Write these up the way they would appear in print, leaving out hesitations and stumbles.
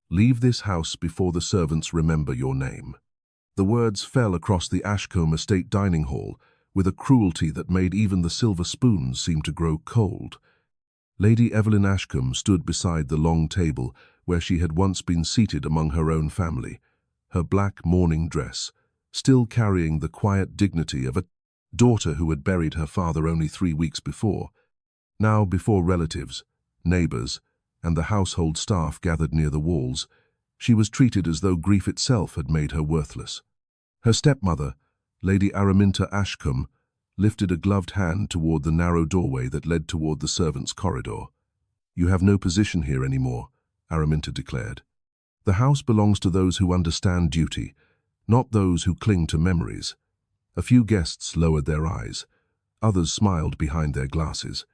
"Leave this house before the servants remember your name." The words fell across the Ashcombe estate dining hall with a cruelty that made even the silver spoons seem to grow cold. Lady Evelyn Ashcombe stood beside the long table where she had once been seated among her own family, her black mourning dress still carrying the quiet dignity of a daughter who had buried her father only 3 weeks before. Now, before relatives, neighbors, and the household staff gathered near the walls, she was treated as though grief itself had made her worthless. Her stepmother, Lady Araminta Ashcombe, lifted a gloved hand toward the narrow doorway that led toward the servants' corridor. "You have no position here anymore," Araminta declared. "The house belongs to those who understand duty, not those who cling to memories." A few guests lowered their eyes. Others smiled behind their glasses.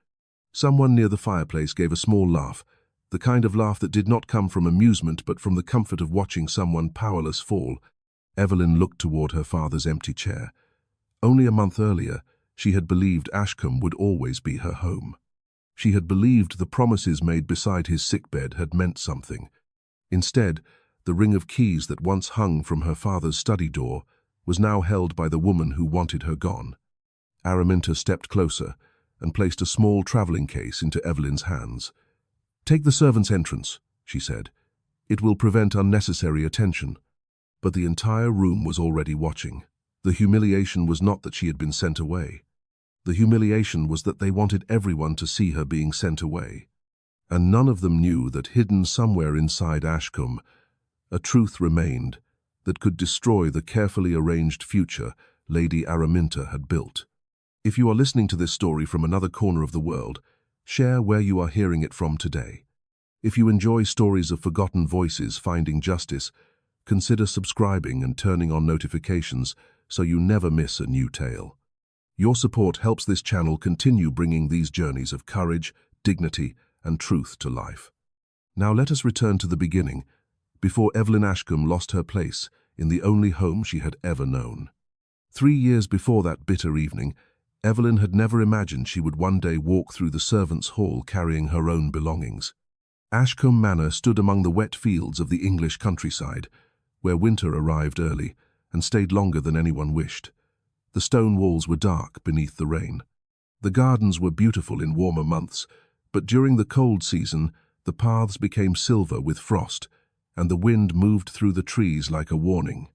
Someone near the fireplace gave a small laugh, the kind of laugh that did not come from amusement but from the comfort of watching someone powerless fall. Evelyn looked toward her father's empty chair. Only a month earlier, she had believed Ashcombe would always be her home. She had believed the promises made beside his sickbed had meant something. Instead, the ring of keys that once hung from her father's study door was now held by the woman who wanted her gone. Araminta stepped closer and placed a small traveling case into Evelyn's hands. "Take the servants' entrance," she said. "It will prevent unnecessary attention." But the entire room was already watching. The humiliation was not that she had been sent away. The humiliation was that they wanted everyone to see her being sent away. And none of them knew that hidden somewhere inside Ashcombe, a truth remained that could destroy the carefully arranged future Lady Araminta had built. If you are listening to this story from another corner of the world, share where you are hearing it from today. If you enjoy stories of forgotten voices finding justice, consider subscribing and turning on notifications so you never miss a new tale. Your support helps this channel continue bringing these journeys of courage, dignity, and truth to life. Now let us return to the beginning, before Evelyn Ashcombe lost her place in the only home she had ever known. 3 years before that bitter evening, Evelyn had never imagined she would one day walk through the servants' hall carrying her own belongings. Ashcombe Manor stood among the wet fields of the English countryside, where winter arrived early and stayed longer than anyone wished. The stone walls were dark beneath the rain. The gardens were beautiful in warmer months, but during the cold season, the paths became silver with frost, and the wind moved through the trees like a warning.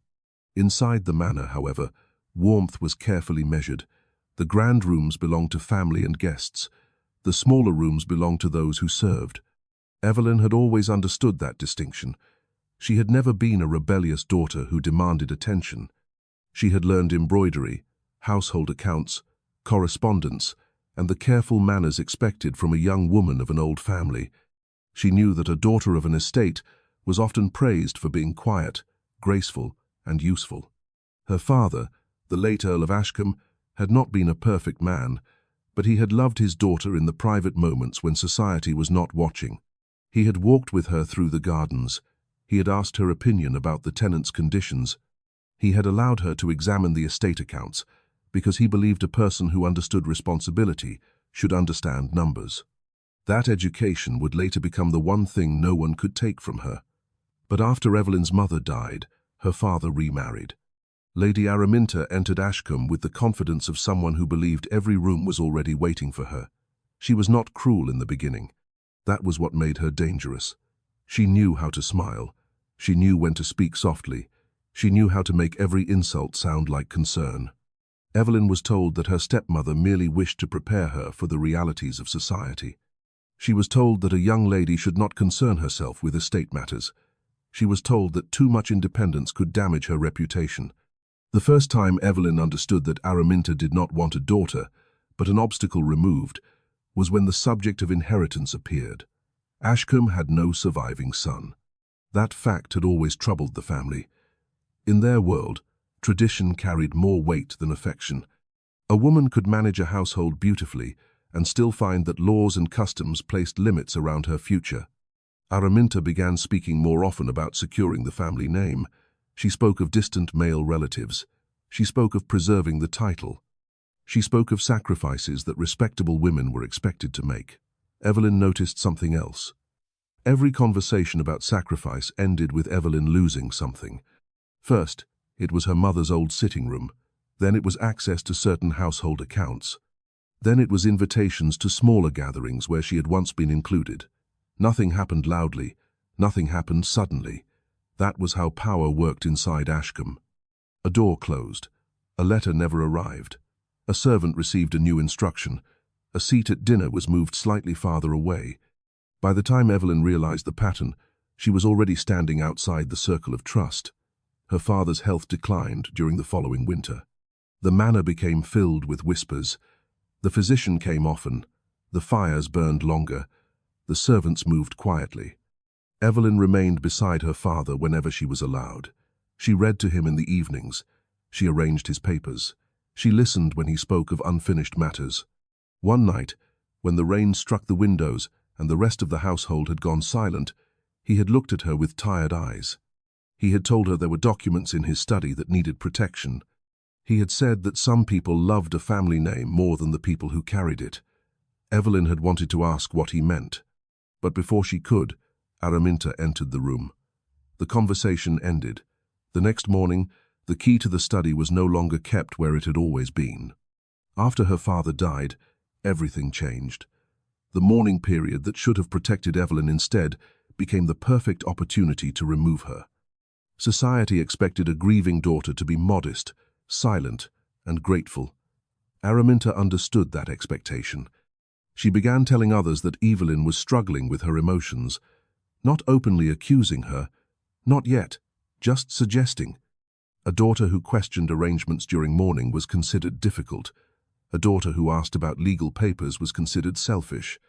Inside the manor, however, warmth was carefully measured. The grand rooms belonged to family and guests. The smaller rooms belonged to those who served. Evelyn had always understood that distinction. She had never been a rebellious daughter who demanded attention. She had learned embroidery, household accounts, correspondence, and the careful manners expected from a young woman of an old family. She knew that a daughter of an estate was often praised for being quiet, graceful, and useful. Her father, the late Earl of Ashcombe, had not been a perfect man, but he had loved his daughter in the private moments when society was not watching. He had walked with her through the gardens. He had asked her opinion about the tenants' conditions. He had allowed her to examine the estate accounts, because he believed a person who understood responsibility should understand numbers. That education would later become the one thing no one could take from her. But after Evelyn's mother died, her father remarried. Lady Araminta entered Ashcombe with the confidence of someone who believed every room was already waiting for her. She was not cruel in the beginning. That was what made her dangerous. She knew how to smile. She knew when to speak softly. She knew how to make every insult sound like concern. Evelyn was told that her stepmother merely wished to prepare her for the realities of society. She was told that a young lady should not concern herself with estate matters. She was told that too much independence could damage her reputation. The first time Evelyn understood that Araminta did not want a daughter, but an obstacle removed, was when the subject of inheritance appeared. Ashcombe had no surviving son. That fact had always troubled the family. In their world, tradition carried more weight than affection. A woman could manage a household beautifully and still find that laws and customs placed limits around her future. Araminta began speaking more often about securing the family name. She spoke of distant male relatives. She spoke of preserving the title. She spoke of sacrifices that respectable women were expected to make. Evelyn noticed something else. Every conversation about sacrifice ended with Evelyn losing something. First, it was her mother's old sitting room. Then it was access to certain household accounts. Then it was invitations to smaller gatherings where she had once been included. Nothing happened loudly. Nothing happened suddenly. That was how power worked inside Ashcombe. A door closed. A letter never arrived. A servant received a new instruction. A seat at dinner was moved slightly farther away. By the time Evelyn realized the pattern, she was already standing outside the circle of trust. Her father's health declined during the following winter. The manor became filled with whispers. The physician came often. The fires burned longer. The servants moved quietly. Evelyn remained beside her father whenever she was allowed. She read to him in the evenings. She arranged his papers. She listened when he spoke of unfinished matters. One night, when the rain struck the windows and the rest of the household had gone silent, he had looked at her with tired eyes. He had told her there were documents in his study that needed protection. He had said that some people loved a family name more than the people who carried it. Evelyn had wanted to ask what he meant, but before she could, Araminta entered the room. The conversation ended. The next morning, the key to the study was no longer kept where it had always been. After her father died, everything changed. The mourning period that should have protected Evelyn instead became the perfect opportunity to remove her. Society expected a grieving daughter to be modest, silent, and grateful. Araminta understood that expectation. She began telling others that Evelyn was struggling with her emotions, not openly accusing her, not yet, just suggesting. A daughter who questioned arrangements during mourning was considered difficult. A daughter who asked about legal papers was considered selfish.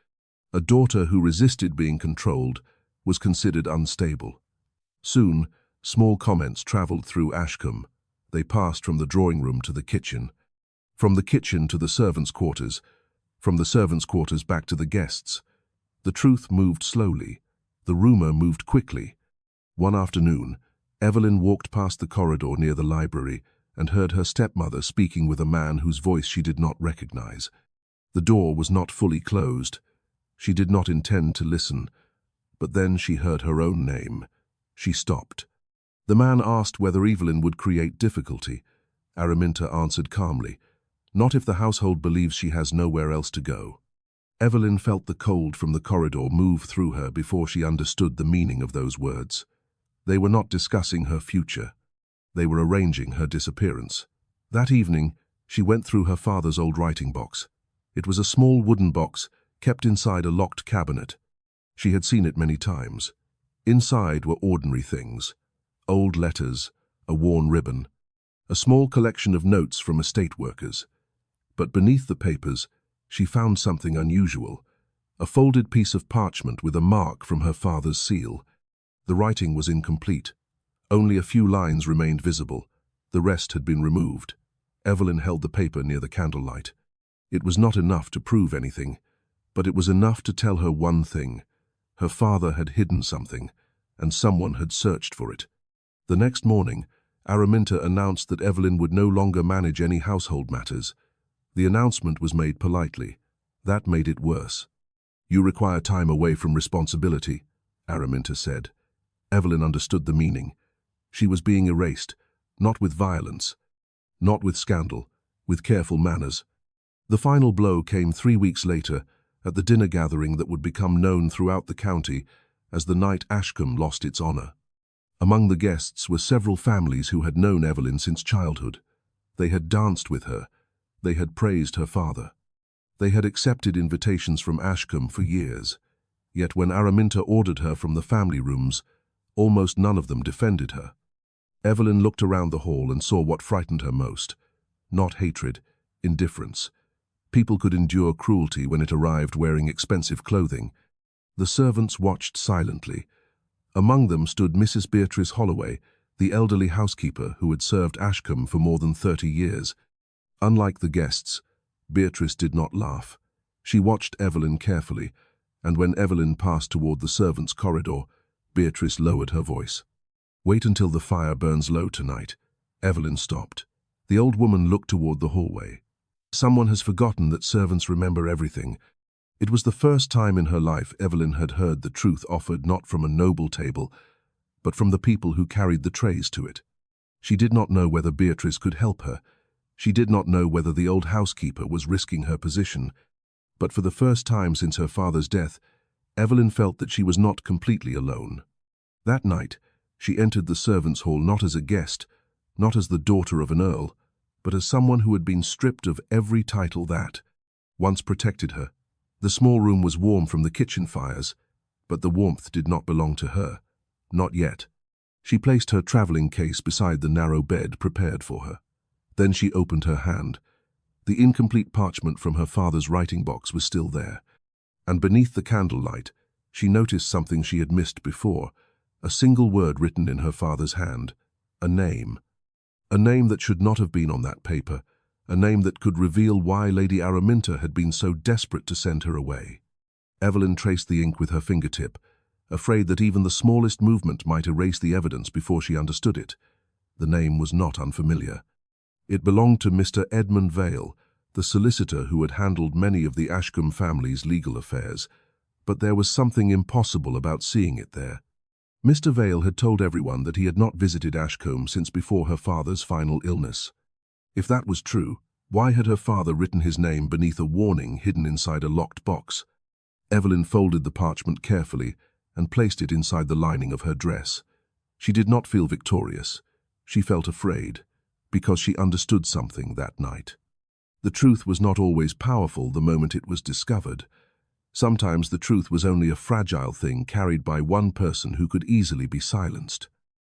A daughter who resisted being controlled was considered unstable. Soon, small comments traveled through Ashcombe. They passed from the drawing room to the kitchen, from the kitchen to the servants' quarters, from the servants' quarters back to the guests. The truth moved slowly. The rumor moved quickly. One afternoon, Evelyn walked past the corridor near the library and heard her stepmother speaking with a man whose voice she did not recognize. The door was not fully closed. She did not intend to listen, but then she heard her own name. She stopped. The man asked whether Evelyn would create difficulty. Araminta answered calmly, "Not if the household believes she has nowhere else to go." Evelyn felt the cold from the corridor move through her before she understood the meaning of those words. They were not discussing her future. They were arranging her disappearance. That evening, she went through her father's old writing box. It was a small wooden box kept inside a locked cabinet. She had seen it many times. Inside were ordinary things: old letters, a worn ribbon, a small collection of notes from estate workers. But beneath the papers, she found something unusual: a folded piece of parchment with a mark from her father's seal. The writing was incomplete. Only a few lines remained visible. The rest had been removed. Evelyn held the paper near the candlelight. It was not enough to prove anything, but it was enough to tell her one thing: her father had hidden something, and someone had searched for it. The next morning, Araminta announced that Evelyn would no longer manage any household matters. The announcement was made politely. That made it worse. "You require time away from responsibility," Araminta said. Evelyn understood the meaning. She was being erased, not with violence, not with scandal, with careful manners. The final blow came 3 weeks later at the dinner gathering that would become known throughout the county as the night Ashcombe lost its honor. Among the guests were several families who had known Evelyn since childhood. They had danced with her. They had praised her father. They had accepted invitations from Ashcombe for years. Yet when Araminta ordered her from the family rooms, almost none of them defended her. Evelyn looked around the hall and saw what frightened her most. Not hatred, indifference. People could endure cruelty when it arrived wearing expensive clothing. The servants watched silently. Among them stood Mrs. Beatrice Holloway, the elderly housekeeper who had served Ashcombe for more than 30 years. Unlike the guests, Beatrice did not laugh. She watched Evelyn carefully, and when Evelyn passed toward the servants' corridor, Beatrice lowered her voice. "Wait until the fire burns low tonight." Evelyn stopped. The old woman looked toward the hallway. "Someone has forgotten that servants remember everything. It was the first time in her life Evelyn had heard the truth offered not from a noble table, but from the people who carried the trays to it. She did not know whether Beatrice could help her. She did not know whether the old housekeeper was risking her position. But for the first time since her father's death, Evelyn felt that she was not completely alone. That night, she entered the servants' hall not as a guest, not as the daughter of an earl, but as someone who had been stripped of every title that once protected her. The small room was warm from the kitchen fires, but the warmth did not belong to her. Not yet. She placed her traveling case beside the narrow bed prepared for her. Then she opened her hand. The incomplete parchment from her father's writing box was still there, and beneath the candlelight, she noticed something she had missed before, a single word written in her father's hand, a name. A name that should not have been on that paper, a name that could reveal why Lady Araminta had been so desperate to send her away. Evelyn traced the ink with her fingertip, afraid that even the smallest movement might erase the evidence before she understood it. The name was not unfamiliar. It belonged to Mr. Edmund Vale, the solicitor who had handled many of the Ashcombe family's legal affairs, but there was something impossible about seeing it there. Mr. Vale had told everyone that he had not visited Ashcombe since before her father's final illness. If that was true, why had her father written his name beneath a warning hidden inside a locked box? Evelyn folded the parchment carefully and placed it inside the lining of her dress. She did not feel victorious. She felt afraid, because she understood something that night. The truth was not always powerful the moment it was discovered. Sometimes the truth was only a fragile thing carried by one person who could easily be silenced.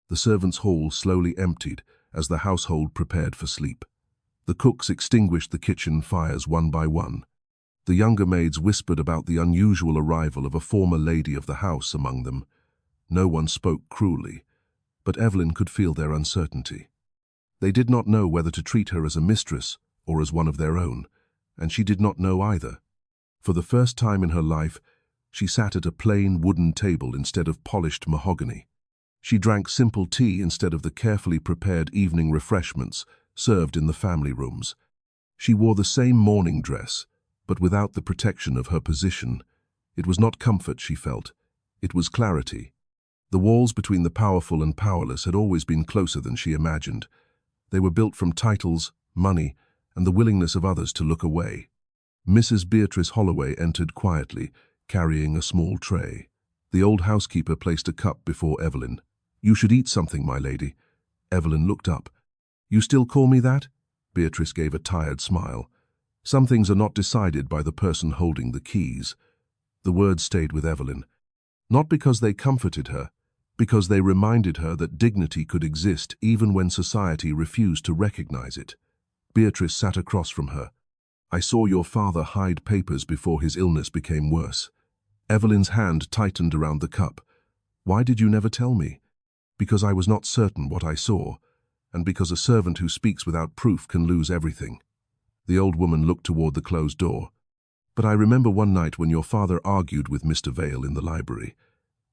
The servants' hall slowly emptied as the household prepared for sleep. The cooks extinguished the kitchen fires one by one. The younger maids whispered about the unusual arrival of a former lady of the house among them. No one spoke cruelly, but Evelyn could feel their uncertainty. They did not know whether to treat her as a mistress or as one of their own, and she did not know either. For the first time in her life, she sat at a plain wooden table instead of polished mahogany. She drank simple tea instead of the carefully prepared evening refreshments served in the family rooms. She wore the same morning dress, but without the protection of her position. It was not comfort she felt, it was clarity. The walls between the powerful and powerless had always been closer than she imagined. They were built from titles, money, and the willingness of others to look away. Mrs. Beatrice Holloway entered quietly, carrying a small tray. The old housekeeper placed a cup before Evelyn. "You should eat something, my lady." Evelyn looked up. "You still call me that?" Beatrice gave a tired smile. "Some things are not decided by the person holding the keys." The words stayed with Evelyn. Not because they comforted her, because they reminded her that dignity could exist even when society refused to recognize it. Beatrice sat across from her. "I saw your father hide papers before his illness became worse." Evelyn's hand tightened around the cup. "Why did you never tell me?" "Because I was not certain what I saw, and because a servant who speaks without proof can lose everything." The old woman looked toward the closed door. "But I remember one night when your father argued with Mr. Vale in the library."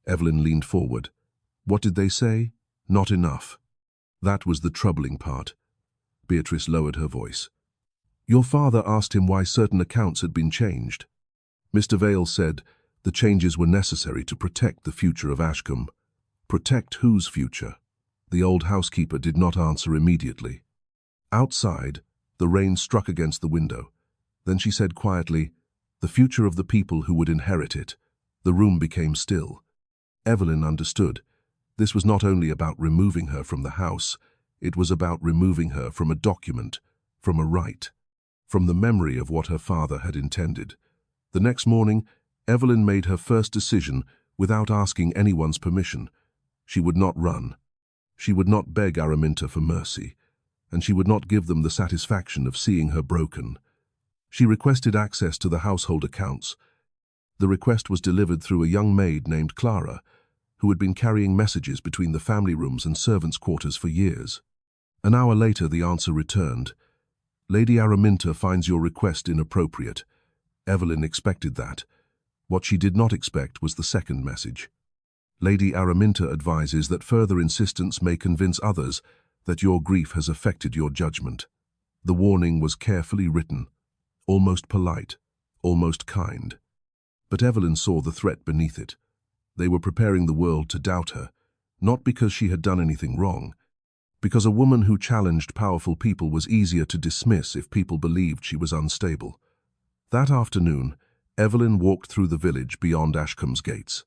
Evelyn leaned forward. "What did they say?" "Not enough." That was the troubling part. Beatrice lowered her voice. "Your father asked him why certain accounts had been changed. Mr. Vale said the changes were necessary to protect the future of Ashcombe." "Protect whose future?" The old housekeeper did not answer immediately. Outside, the rain struck against the window. Then she said quietly, "The future of the people who would inherit it." The room became still. Evelyn understood. This was not only about removing her from the house, it was about removing her from a document, from a right, from the memory of what her father had intended. The next morning, Evelyn made her first decision without asking anyone's permission. She would not run. She would not beg Araminta for mercy, and she would not give them the satisfaction of seeing her broken. She requested access to the household accounts. The request was delivered through a young maid named Clara, who had been carrying messages between the family rooms and servants' quarters for years. An hour later, the answer returned. "Lady Araminta finds your request inappropriate." Evelyn expected that. What she did not expect was the second message. "Lady Araminta advises that further insistence may convince others that your grief has affected your judgment." The warning was carefully written, almost polite, almost kind. But Evelyn saw the threat beneath it. They were preparing the world to doubt her, not because she had done anything wrong, because a woman who challenged powerful people was easier to dismiss if people believed she was unstable. That afternoon, Evelyn walked through the village beyond Ashcombe's gates.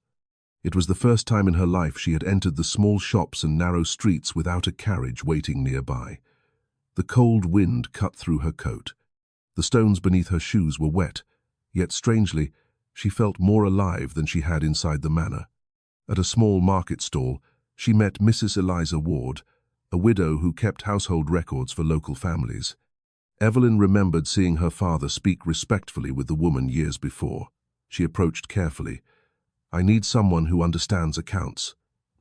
It was the first time in her life she had entered the small shops and narrow streets without a carriage waiting nearby. The cold wind cut through her coat. The stones beneath her shoes were wet, yet strangely, she felt more alive than she had inside the manor. At a small market stall, she met Mrs. Eliza Ward, a widow who kept household records for local families. Evelyn remembered seeing her father speak respectfully with the woman years before. She approached carefully. "I need someone who understands accounts."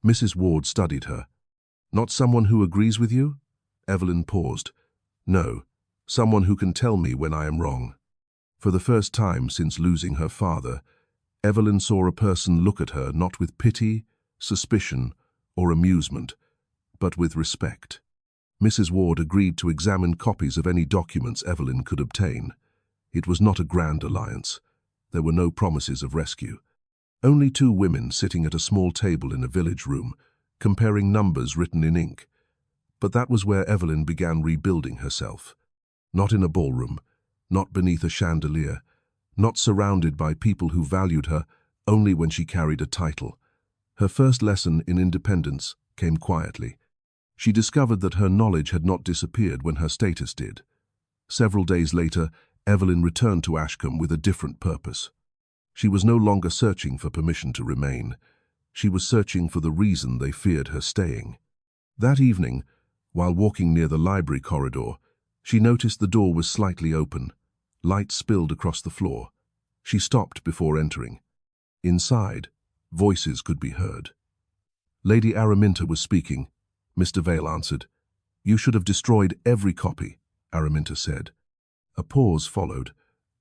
Mrs. Ward studied her. "Not someone who agrees with you?" Evelyn paused. "No, someone who can tell me when I am wrong." For the first time since losing her father, Evelyn saw a person look at her not with pity, suspicion, or amusement, but with respect. Mrs. Ward agreed to examine copies of any documents Evelyn could obtain. It was not a grand alliance. There were no promises of rescue. Only two women sitting at a small table in a village room, comparing numbers written in ink. But that was where Evelyn began rebuilding herself. Not in a ballroom, not beneath a chandelier, not surrounded by people who valued her only when she carried a title. Her first lesson in independence came quietly. She discovered that her knowledge had not disappeared when her status did. Several days later, Evelyn returned to Ashcombe with a different purpose. She was no longer searching for permission to remain. She was searching for the reason they feared her staying. That evening, while walking near the library corridor, she noticed the door was slightly open. Light spilled across the floor. She stopped before entering. Inside, voices could be heard. Lady Araminta was speaking. Mr. Vale answered. "You should have destroyed every copy," Araminta said. A pause followed.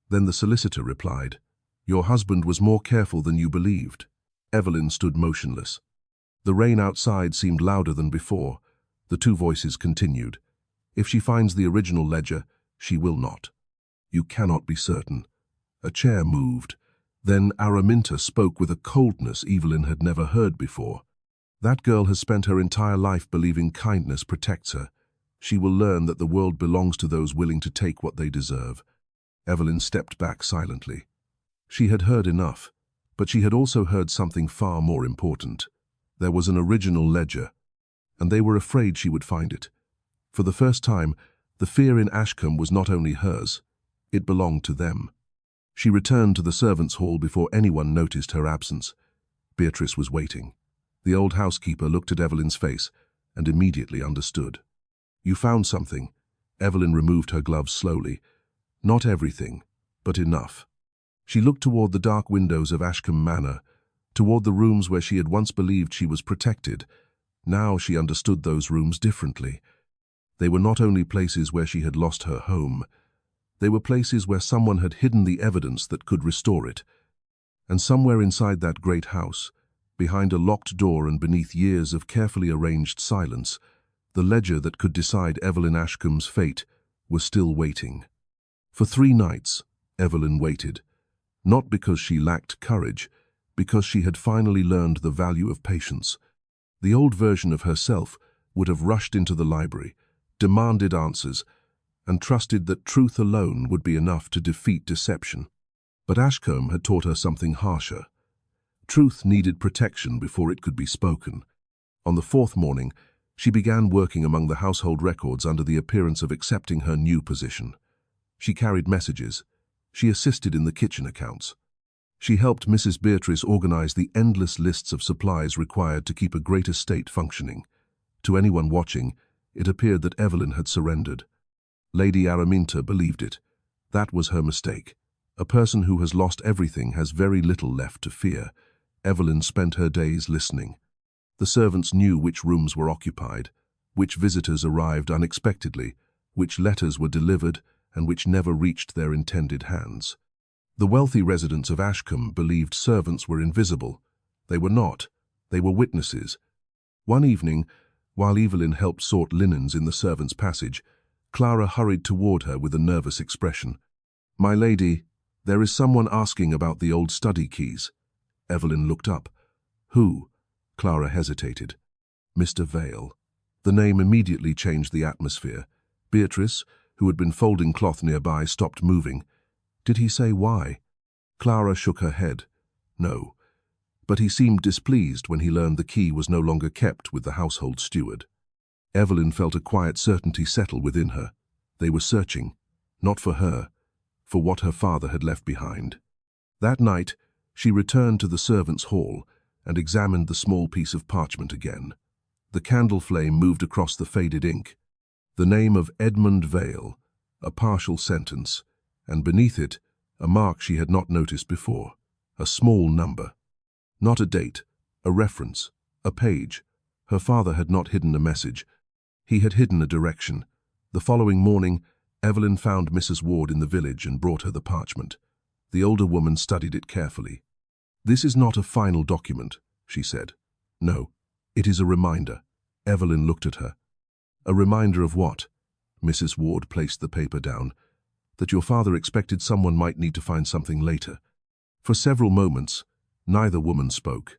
Then the solicitor replied, "Your husband was more careful than you believed." Evelyn stood motionless. The rain outside seemed louder than before. The two voices continued. "If she finds the original ledger, she will not. You cannot be certain." A chair moved. Then Araminta spoke with a coldness Evelyn had never heard before. "That girl has spent her entire life believing kindness protects her. She will learn that the world belongs to those willing to take what they deserve." Evelyn stepped back silently. She had heard enough, but she had also heard something far more important. There was an original ledger, and they were afraid she would find it. For the first time, the fear in Ashcombe was not only hers, it belonged to them. She returned to the servants' hall before anyone noticed her absence. Beatrice was waiting. The old housekeeper looked at Evelyn's face and immediately understood. "You found something." Evelyn removed her gloves slowly. "Not everything, but enough." She looked toward the dark windows of Ashcombe Manor, toward the rooms where she had once believed she was protected. Now she understood those rooms differently. They were not only places where she had lost her home, they were places where someone had hidden the evidence that could restore it. And somewhere inside that great house, behind a locked door and beneath years of carefully arranged silence, the ledger that could decide Evelyn Ashcombe's fate was still waiting. For 3 nights, Evelyn waited, not because she lacked courage, because she had finally learned the value of patience. The old version of herself would have rushed into the library, demanded answers, and trusted that truth alone would be enough to defeat deception. But Ashcombe had taught her something harsher. Truth needed protection before it could be spoken. On the 4th morning, she began working among the household records under the appearance of accepting her new position. She carried messages. She assisted in the kitchen accounts. She helped Mrs. Beatrice organize the endless lists of supplies required to keep a great estate functioning. To anyone watching, it appeared that Evelyn had surrendered. Lady Araminta believed it. That was her mistake. A person who has lost everything has very little left to fear. Evelyn spent her days listening. The servants knew which rooms were occupied, which visitors arrived unexpectedly, which letters were delivered, and which never reached their intended hands. The wealthy residents of Ashcombe believed servants were invisible. They were not. They were witnesses. One evening, while Evelyn helped sort linens in the servants' passage, Clara hurried toward her with a nervous expression. "My lady," "There is someone asking about the old study keys." Evelyn looked up. "Who?" Clara hesitated. "Mr. Vale." The name immediately changed the atmosphere. Beatrice, who had been folding cloth nearby, stopped moving. "Did he say why?" Clara shook her head. "No. But he seemed displeased when he learned the key was no longer kept with the household steward." Evelyn felt a quiet certainty settle within her. They were searching, not for her, for what her father had left behind. That night, she returned to the servants' hall and examined the small piece of parchment again. The candle flame moved across the faded ink. The name of Edmund Vale, a partial sentence, and beneath it, a mark she had not noticed before, a small number. Not a date, a reference, a page. Her father had not hidden a message. He had hidden a direction. The following morning, Evelyn found Mrs. Ward in the village and brought her the parchment. The older woman studied it carefully. "This is not a final document," she said. "No, it is a reminder." Evelyn looked at her. "A reminder of what?" Mrs. Ward placed the paper down. "That your father expected someone might need to find something later." For several moments, neither woman spoke.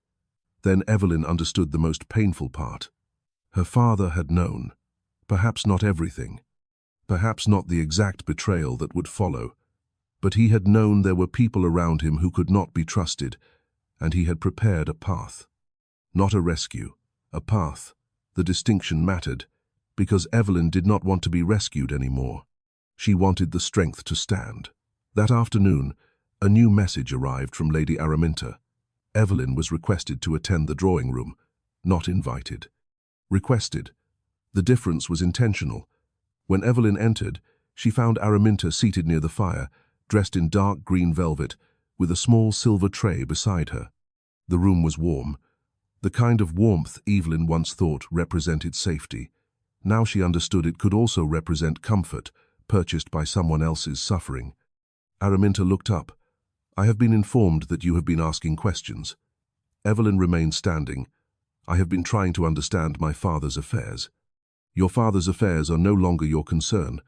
Then Evelyn understood the most painful part. Her father had known. Perhaps not everything. Perhaps not the exact betrayal that would follow. But he had known there were people around him who could not be trusted, and he had prepared a path. Not a rescue, a path. The distinction mattered, because Evelyn did not want to be rescued anymore. She wanted the strength to stand. That afternoon, a new message arrived from Lady Araminta. Evelyn was requested to attend the drawing room, not invited. Requested. The difference was intentional. When Evelyn entered, she found Araminta seated near the fire, dressed in dark green velvet, with a small silver tray beside her. The room was warm. The kind of warmth Evelyn once thought represented safety. Now she understood it could also represent comfort, purchased by someone else's suffering. Araminta looked up. "I have been informed that you have been asking questions." Evelyn remained standing. "I have been trying to understand my father's affairs." "Your father's affairs are no longer your concern."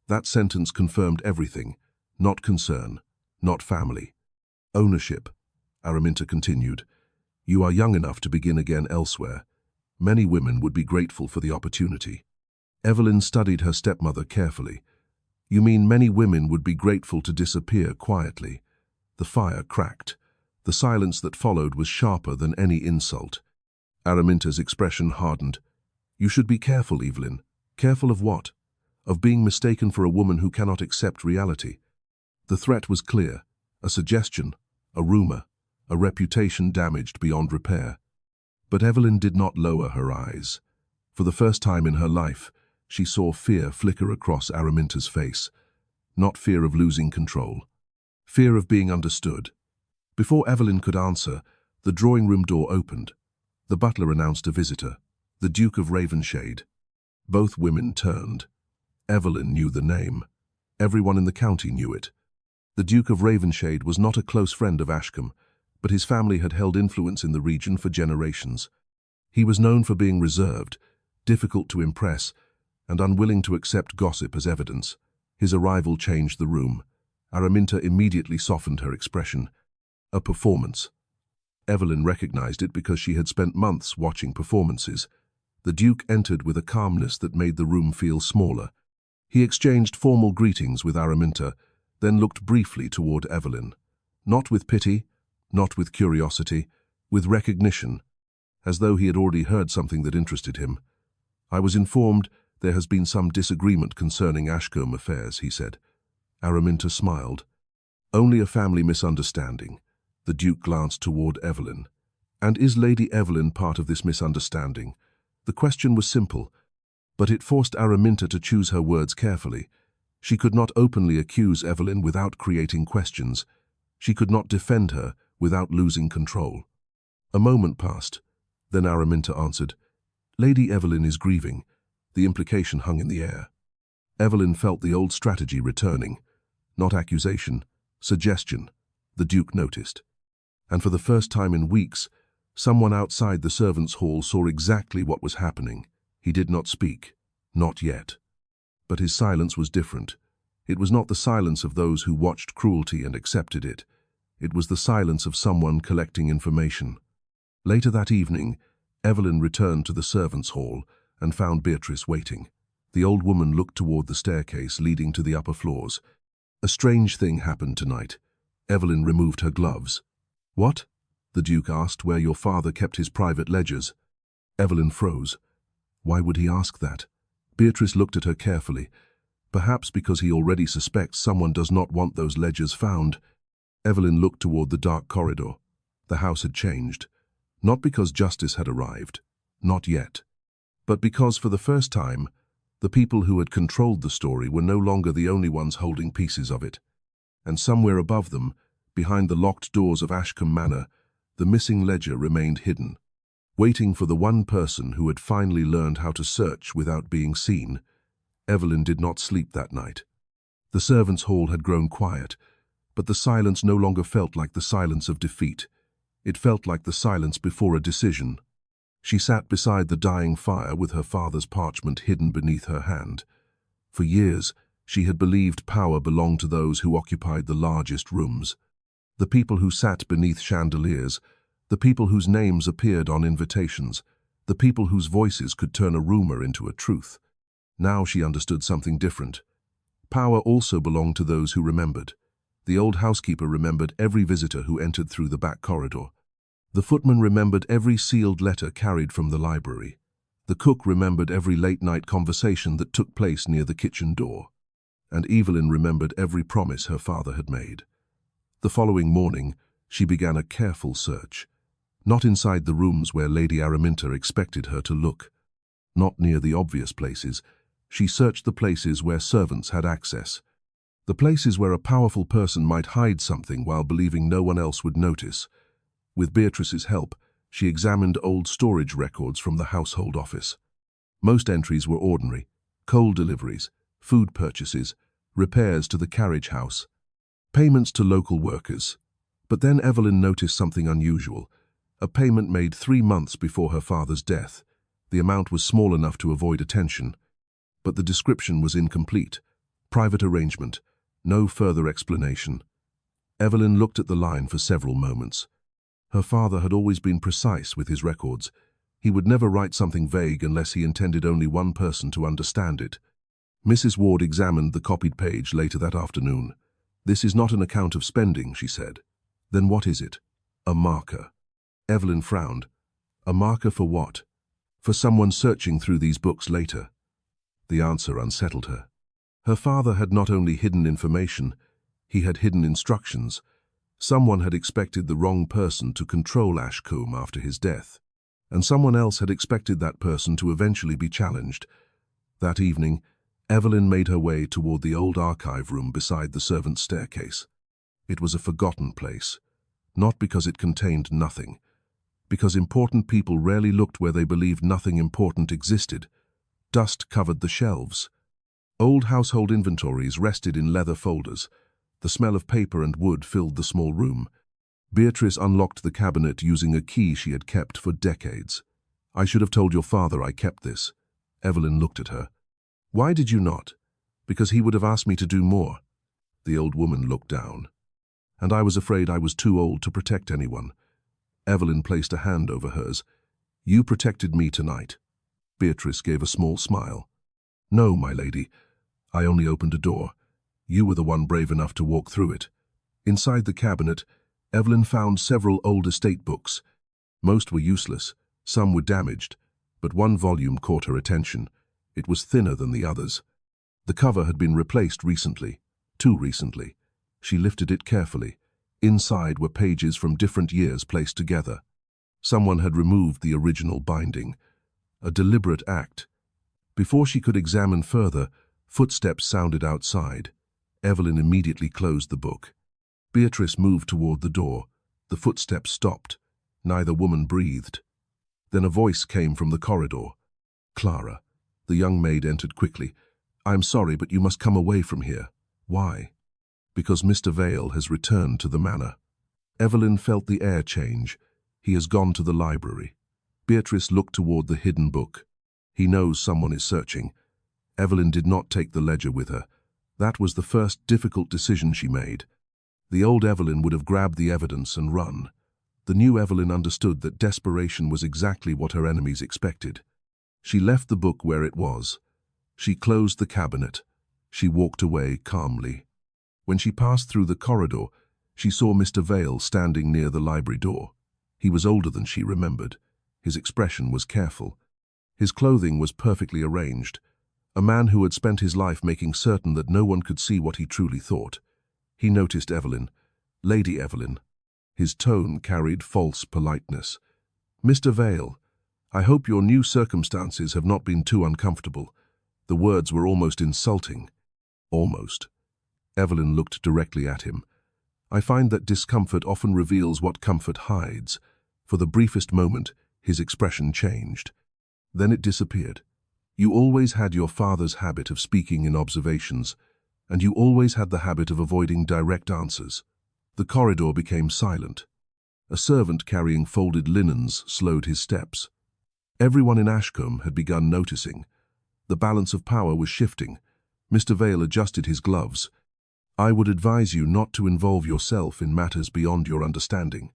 That sentence confirmed everything. Not concern, not family. "Ownership," Araminta continued. "You are young enough to begin again elsewhere. Many women would be grateful for the opportunity." Evelyn studied her stepmother carefully. "You mean many women would be grateful to disappear quietly?" The fire cracked. The silence that followed was sharper than any insult. Araminta's expression hardened. "You should be careful, Evelyn." "Careful of what?" "Of being mistaken for a woman who cannot accept reality." The threat was clear. A suggestion, a rumor, a reputation damaged beyond repair. But Evelyn did not lower her eyes. For the first time in her life, she saw fear flicker across Araminta's face. Not fear of losing control. Fear of being understood. Before Evelyn could answer, the drawing room door opened. The butler announced a visitor, the Duke of Ravenshade. Both women turned. Evelyn knew the name. Everyone in the county knew it. The Duke of Ravenshade was not a close friend of Ashcombe, but his family had held influence in the region for generations. He was known for being reserved, difficult to impress, and unwilling to accept gossip as evidence. His arrival changed the room. Araminta immediately softened her expression. A performance. Evelyn recognized it because she had spent months watching performances. The Duke entered with a calmness that made the room feel smaller. He exchanged formal greetings with Araminta, then looked briefly toward Evelyn. Not with pity, not with curiosity, with recognition, as though he had already heard something that interested him. "I was informed there has been some disagreement concerning Ashcombe affairs," he said. Araminta smiled. "Only a family misunderstanding." The Duke glanced toward Evelyn. "And is Lady Evelyn part of this misunderstanding?" The question was simple, but it forced Araminta to choose her words carefully. She could not openly accuse Evelyn without creating questions. She could not defend her without losing control. A moment passed. Then Araminta answered, "Lady Evelyn is grieving." The implication hung in the air. Evelyn felt the old strategy returning. Not accusation, suggestion, the Duke noticed. And for the first time in weeks, someone outside the servants' hall saw exactly what was happening. He did not speak, not yet. But his silence was different. It was not the silence of those who watched cruelty and accepted it. It was the silence of someone collecting information. Later that evening, Evelyn returned to the servants' hall and found Beatrice waiting. The old woman looked toward the staircase leading to the upper floors. "A strange thing happened tonight." Evelyn removed her gloves. "What?" the Duke asked. "Where your father kept his private ledgers." Evelyn froze. Why would he ask that? Beatrice looked at her carefully. Perhaps because he already suspects someone does not want those ledgers found. Evelyn looked toward the dark corridor. The house had changed. Not because justice had arrived. Not yet. But because for the first time, the people who had controlled the story were no longer the only ones holding pieces of it. And somewhere above them, behind the locked doors of Ashcombe Manor, the missing ledger remained hidden, waiting for the one person who had finally learned how to search without being seen. Evelyn did not sleep that night. The servants' hall had grown quiet, but the silence no longer felt like the silence of defeat. It felt like the silence before a decision. She sat beside the dying fire with her father's parchment hidden beneath her hand. For years, she had believed power belonged to those who occupied the largest rooms. The people who sat beneath chandeliers, the people whose names appeared on invitations, the people whose voices could turn a rumor into a truth. Now she understood something different. Power also belonged to those who remembered. The old housekeeper remembered every visitor who entered through the back corridor. The footman remembered every sealed letter carried from the library. The cook remembered every late-night conversation that took place near the kitchen door. And Evelyn remembered every promise her father had made. The following morning, she began a careful search. Not inside the rooms where Lady Araminta expected her to look. Not near the obvious places. She searched the places where servants had access. The places where a powerful person might hide something while believing no one else would notice. With Beatrice's help, she examined old storage records from the household office. Most entries were ordinary: coal deliveries, food purchases, repairs to the carriage house, payments to local workers. But then Evelyn noticed something unusual. A payment made 3 months before her father's death. The amount was small enough to avoid attention. But the description was incomplete. Private arrangement. No further explanation. Evelyn looked at the line for several moments. Her father had always been precise with his records. He would never write something vague unless he intended only one person to understand it. Mrs. Ward examined the copied page later that afternoon. "This is not an account of spending," she said. "Then what is it?" "A marker." Evelyn frowned. "A marker for what?" "For someone searching through these books later." The answer unsettled her. Her father had not only hidden information, he had hidden instructions. Someone had expected the wrong person to control Ashcombe after his death, and someone else had expected that person to eventually be challenged. That evening, Evelyn made her way toward the old archive room beside the servants' staircase. It was a forgotten place, not because it contained nothing, because important people rarely looked where they believed nothing important existed. Dust covered the shelves. Old household inventories rested in leather folders. The smell of paper and wood filled the small room. Beatrice unlocked the cabinet using a key she had kept for decades. "I should have told your father I kept this." Evelyn looked at her. "Why did you not?" "Because he would have asked me to do more." The old woman looked down. "And I was afraid I was too old to protect anyone." Evelyn placed a hand over hers. "You protected me tonight." Beatrice gave a small smile. "No, my lady. I only opened a door. You were the one brave enough to walk through it." Inside the cabinet, Evelyn found several old estate books. Most were useless, some were damaged, but one volume caught her attention. It was thinner than the others. The cover had been replaced recently, too recently. She lifted it carefully. Inside were pages from different years placed together. Someone had removed the original binding. A deliberate act. Before she could examine further, footsteps sounded outside. Evelyn immediately closed the book. Beatrice moved toward the door. The footsteps stopped. Neither woman breathed. Then a voice came from the corridor. "Clara." The young maid entered quickly. "I'm sorry, but you must come away from here." "Why?" "Because Mr. Vale has returned to the manor." Evelyn felt the air change. "He has gone to the library." Beatrice looked toward the hidden book. "He knows someone is searching." Evelyn did not take the ledger with her. That was the first difficult decision she made. The old Evelyn would have grabbed the evidence and run. The new Evelyn understood that desperation was exactly what her enemies expected. She left the book where it was. She closed the cabinet. She walked away calmly. When she passed through the corridor, she saw Mr. Vale standing near the library door. He was older than she remembered. His expression was careful. His clothing was perfectly arranged. A man who had spent his life making certain that no one could see what he truly thought. He noticed Evelyn. Lady Evelyn. His tone carried false politeness. "Mr. Vale, I hope your new circumstances have not been too uncomfortable." The words were almost insulting. Almost. Evelyn looked directly at him. "I find that discomfort often reveals what comfort hides." For the briefest moment, his expression changed. Then it disappeared. "You always had your father's habit of speaking in observations, and you always had the habit of avoiding direct answers." The corridor became silent. A servant carrying folded linens slowed his steps. Everyone in Ashcombe had begun noticing. The balance of power was shifting. Mr. Vale adjusted his gloves. "I would advise you not to involve yourself in matters beyond your understanding."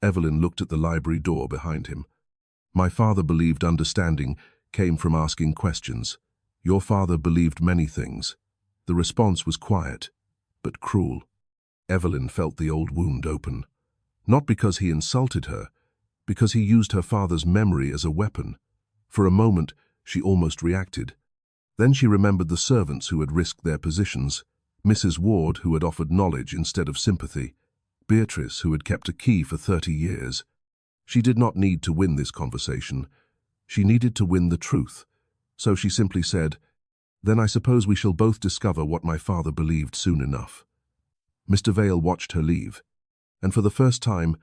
Evelyn looked at the library door behind him. "My father believed understanding came from asking questions. Your father believed many things." The response was quiet, but cruel. Evelyn felt the old wound open. Not because he insulted her, because he used her father's memory as a weapon. For a moment, she almost reacted. Then she remembered the servants who had risked their positions, Mrs. Ward, who had offered knowledge instead of sympathy, Beatrice, who had kept a key for 30 years. She did not need to win this conversation. She needed to win the truth. So she simply said, "Then I suppose we shall both discover what my father believed soon enough." Mr. Vale watched her leave, and for the first time,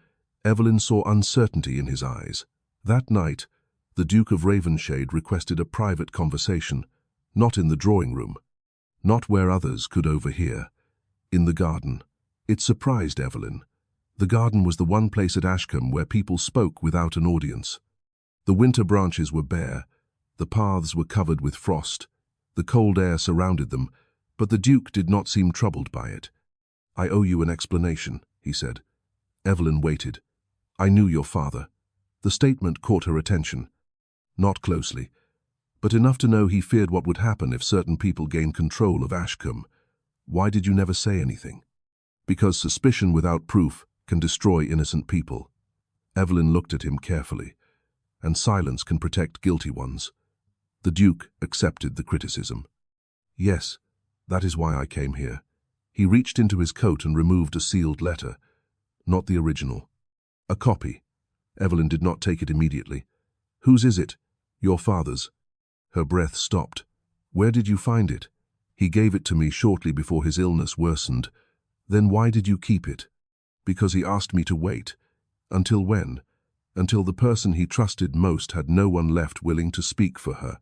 Evelyn saw uncertainty in his eyes. That night, the Duke of Ravenshade requested a private conversation, not in the drawing room, not where others could overhear, in the garden. It surprised Evelyn. The garden was the one place at Ashcombe where people spoke without an audience. The winter branches were bare, the paths were covered with frost, the cold air surrounded them, but the Duke did not seem troubled by it. "I owe you an explanation," he said. Evelyn waited. "I knew your father." The statement caught her attention. Not closely, but enough to know he feared what would happen if certain people gained control of Ashcombe. "Why did you never say anything?" "Because suspicion without proof can destroy innocent people." Evelyn looked at him carefully. "And silence can protect guilty ones." The Duke accepted the criticism. "Yes, that is why I came here." He reached into his coat and removed a sealed letter. Not the original. A copy. Evelyn did not take it immediately. "Whose is it?" "Your father's." Her breath stopped. "Where did you find it?" "He gave it to me shortly before his illness worsened." "Then why did you keep it?" "Because he asked me to wait." "Until when?" "Until the person he trusted most had no one left willing to speak for her."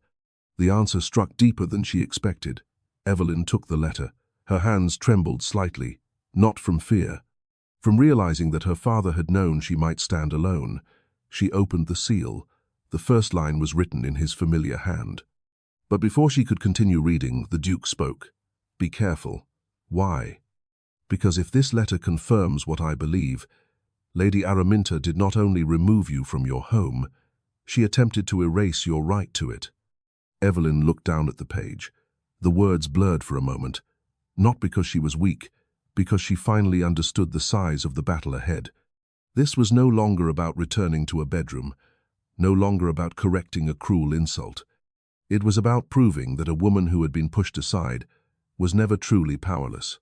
The answer struck deeper than she expected. Evelyn took the letter. Her hands trembled slightly, not from fear. From realizing that her father had known she might stand alone, she opened the seal. The first line was written in his familiar hand. But before she could continue reading, the Duke spoke. "Be careful." "Why?" "Because if this letter confirms what I believe, Lady Araminta did not only remove you from your home, she attempted to erase your right to it." Evelyn looked down at the page. The words blurred for a moment. Not because she was weak, because she finally understood the size of the battle ahead. This was no longer about returning to a bedroom, no longer about correcting a cruel insult. It was about proving that a woman who had been pushed aside was never truly powerless.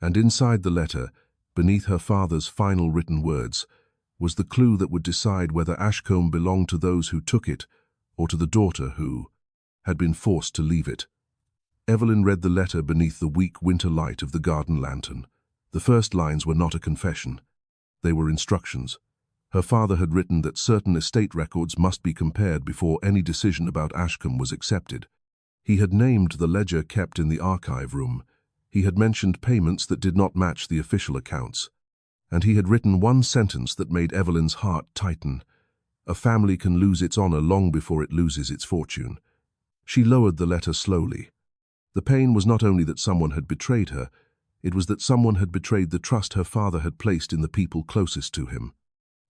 And inside the letter, beneath her father's final written words, was the clue that would decide whether Ashcombe belonged to those who took it or to the daughter who had been forced to leave it. Evelyn read the letter beneath the weak winter light of the garden lantern. The first lines were not a confession. They were instructions. Her father had written that certain estate records must be compared before any decision about Ashcombe was accepted. He had named the ledger kept in the archive room. He had mentioned payments that did not match the official accounts. And he had written one sentence that made Evelyn's heart tighten. "A family can lose its honor long before it loses its fortune." She lowered the letter slowly. The pain was not only that someone had betrayed her, it was that someone had betrayed the trust her father had placed in the people closest to him.